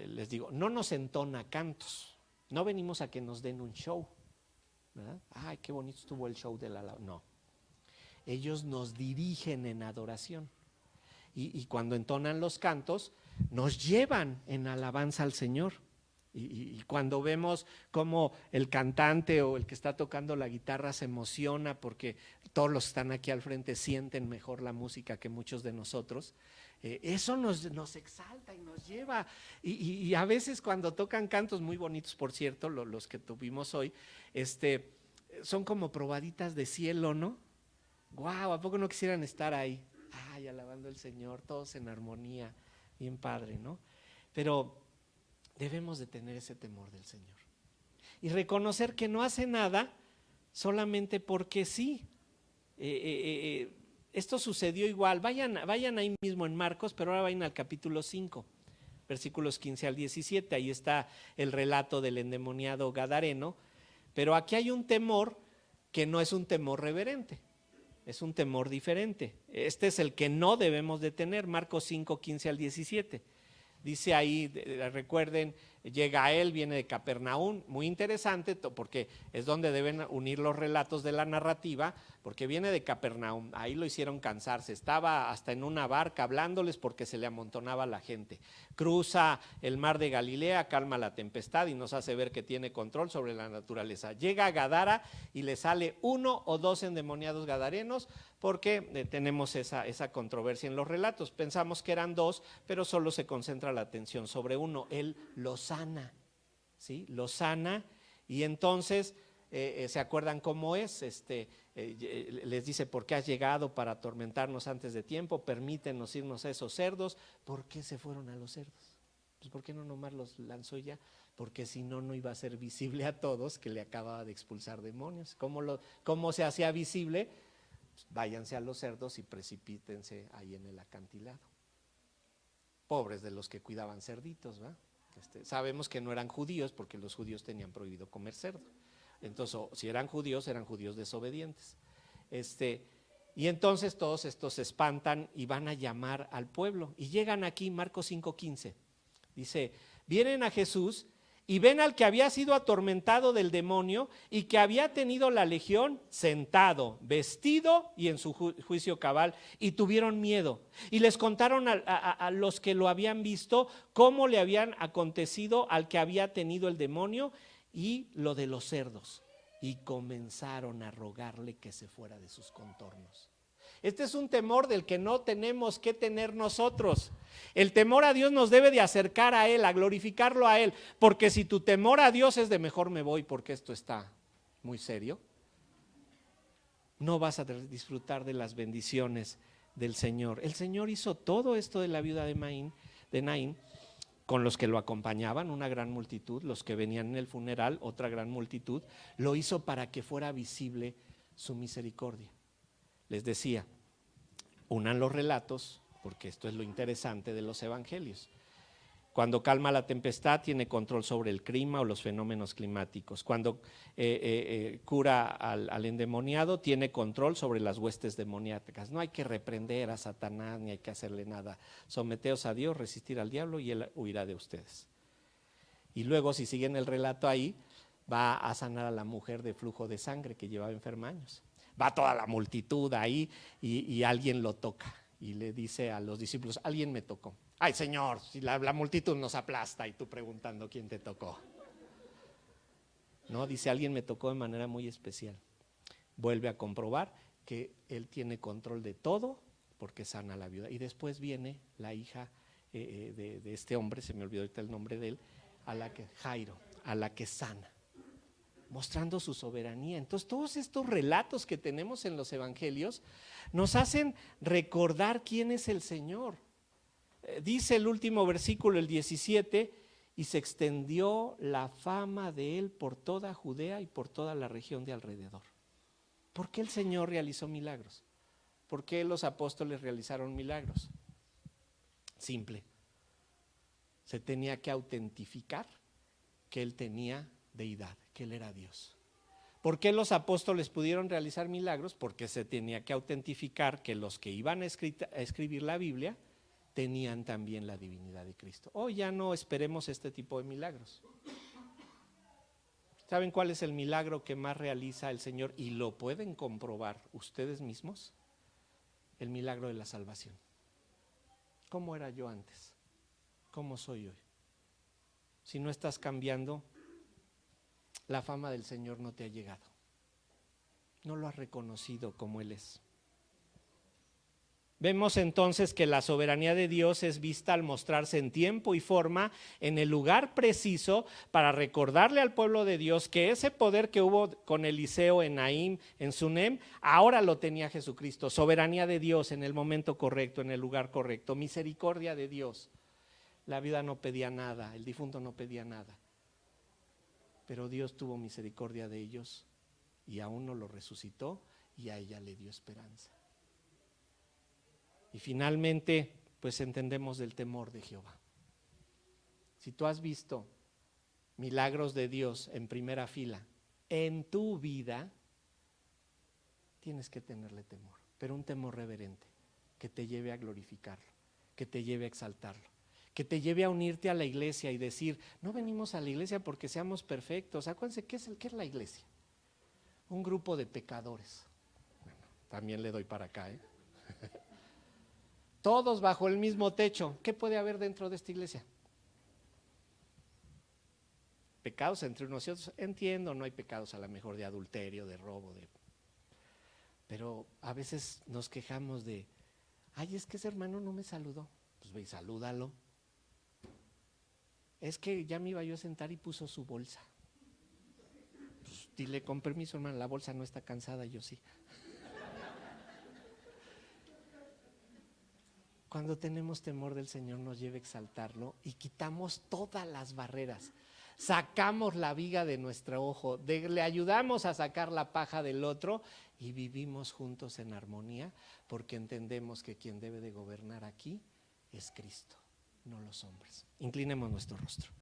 les digo, no nos entona cantos. No venimos a que nos den un show, ¿verdad? Ay, qué bonito estuvo el show de la alabanza. No. Ellos nos dirigen en adoración. Y cuando entonan los cantos, nos llevan en alabanza al Señor. Y cuando vemos cómo el cantante o el que está tocando la guitarra se emociona porque todos los que están aquí al frente sienten mejor la música que muchos de nosotros, eso nos exalta y nos lleva. Y a veces cuando tocan cantos muy bonitos, por cierto, los que tuvimos hoy, son como probaditas de cielo, ¿no? Guau, ¿a poco no quisieran estar ahí? Ay, alabando al Señor, todos en armonía, bien padre, ¿no? Pero debemos de tener ese temor del Señor y reconocer que no hace nada solamente porque sí. Esto sucedió igual, vayan ahí mismo en Marcos, pero ahora vayan al capítulo 5, versículos 15 al 17, ahí está el relato del endemoniado gadareno, pero aquí hay un temor que no es un temor reverente. Es un temor diferente. Este es el que no debemos de tener. Marcos 5, 15 al 17. Dice ahí, recuerden, llega a él, viene de Capernaum, muy interesante porque es donde deben unir los relatos de la narrativa, porque viene de Capernaum, ahí lo hicieron cansarse, estaba hasta en una barca hablándoles porque se le amontonaba la gente. Cruza el mar de Galilea, calma la tempestad y nos hace ver que tiene control sobre la naturaleza. Llega a Gadara y le sale 1 o 2 endemoniados gadarenos porque tenemos esa controversia en los relatos. Pensamos que eran 2, pero solo se concentra la atención sobre uno. Él lo sana, ¿sí? Lo sana y entonces ¿se acuerdan cómo es? Les dice, ¿por qué has llegado para atormentarnos antes de tiempo? Permítenos irnos a esos cerdos. ¿Por qué se fueron a los cerdos? Pues ¿por qué no nomás los lanzó ya? Porque si no, no iba a ser visible a todos que le acababa de expulsar demonios. ¿Cómo se hacía visible? Pues váyanse a los cerdos y precipítense ahí en el acantilado. pobres de los que cuidaban cerditos, ¿va? Sabemos que no eran judíos porque los judíos tenían prohibido comer cerdo. Entonces, si eran judíos desobedientes. Y entonces todos estos se espantan y van a llamar al pueblo. Y llegan aquí, Marcos 5:15. Dice, vienen a Jesús y ven al que había sido atormentado del demonio y que había tenido la legión sentado, vestido y en su juicio cabal, y tuvieron miedo. Y les contaron a los que lo habían visto cómo le habían acontecido al que había tenido el demonio y lo de los cerdos. Y comenzaron a rogarle que se fuera de sus contornos. Este es un temor del que no tenemos que tener nosotros. El temor a Dios nos debe de acercar a Él, a glorificarlo a Él, porque si tu temor a Dios es de mejor me voy porque esto está muy serio, no vas a disfrutar de las bendiciones del Señor. El Señor hizo todo esto de la viuda de Naín, con los que lo acompañaban, una gran multitud, los que venían en el funeral, otra gran multitud, lo hizo para que fuera visible su misericordia. Les decía, unan los relatos, porque esto es lo interesante de los evangelios. Cuando calma la tempestad, tiene control sobre el clima o los fenómenos climáticos. Cuando cura al endemoniado, tiene control sobre las huestes demoníacas. No hay que reprender a Satanás ni hay que hacerle nada. Someteos a Dios, resistir al diablo y él huirá de ustedes. Y luego, si siguen el relato ahí, va a sanar a la mujer de flujo de sangre que llevaba enferma años. Va toda la multitud ahí y alguien lo toca y le dice a los discípulos, alguien me tocó. Ay, Señor, si la multitud nos aplasta y tú preguntando quién te tocó. No, dice, alguien me tocó de manera muy especial. Vuelve a comprobar que Él tiene control de todo porque sana a la viuda. Y después viene la hija de este hombre, se me olvidó ahorita el nombre de él, Jairo, a la que sana, mostrando su soberanía. Entonces todos estos relatos que tenemos en los evangelios nos hacen recordar quién es el Señor. Dice el último versículo, el 17, y se extendió la fama de él por toda Judea y por toda la región de alrededor. ¿Por qué el Señor realizó milagros? ¿Por qué los apóstoles realizaron milagros? Simple. Se tenía que autentificar que él tenía deidad, que él era Dios. ¿Por qué los apóstoles pudieron realizar milagros? Porque se tenía que autentificar que los que iban a escribir la Biblia tenían también la divinidad de Cristo. Hoy ya no esperemos este tipo de milagros. ¿Saben cuál es el milagro que más realiza el Señor? Y lo pueden comprobar ustedes mismos. El milagro de la salvación. ¿Cómo era yo antes? ¿Cómo soy hoy? Si no estás cambiando, la fama del Señor no te ha llegado. No lo has reconocido como Él es. Vemos entonces que la soberanía de Dios es vista al mostrarse en tiempo y forma en el lugar preciso para recordarle al pueblo de Dios que ese poder que hubo con Eliseo en Naín, en Sunem, ahora lo tenía Jesucristo. Soberanía de Dios en el momento correcto, en el lugar correcto. Misericordia de Dios. La viuda no pedía nada, el difunto no pedía nada. Pero Dios tuvo misericordia de ellos y a uno lo resucitó y a ella le dio esperanza. Y finalmente, pues entendemos del temor de Jehová. Si tú has visto milagros de Dios en primera fila en tu vida, tienes que tenerle temor, pero un temor reverente, que te lleve a glorificarlo, que te lleve a exaltarlo, que te lleve a unirte a la iglesia y decir, no venimos a la iglesia porque seamos perfectos. Acuérdense, ¿qué es la iglesia? Un grupo de pecadores. Bueno, también le doy para acá, Todos bajo el mismo techo. ¿Qué puede haber dentro de esta iglesia? Pecados entre unos y otros. Entiendo, no hay pecados a lo mejor de adulterio, de robo, pero a veces nos quejamos de, ay, es que ese hermano no me saludó. Pues ve y salúdalo. Es que ya me iba yo a sentar y puso su bolsa. Pues dile, con permiso, hermano, la bolsa no está cansada, yo sí. Cuando tenemos temor del Señor nos lleva a exaltarlo y quitamos todas las barreras. Sacamos la viga de nuestro ojo, le ayudamos a sacar la paja del otro y vivimos juntos en armonía porque entendemos que quien debe de gobernar aquí es Cristo. no los hombres. Inclinemos nuestro rostro.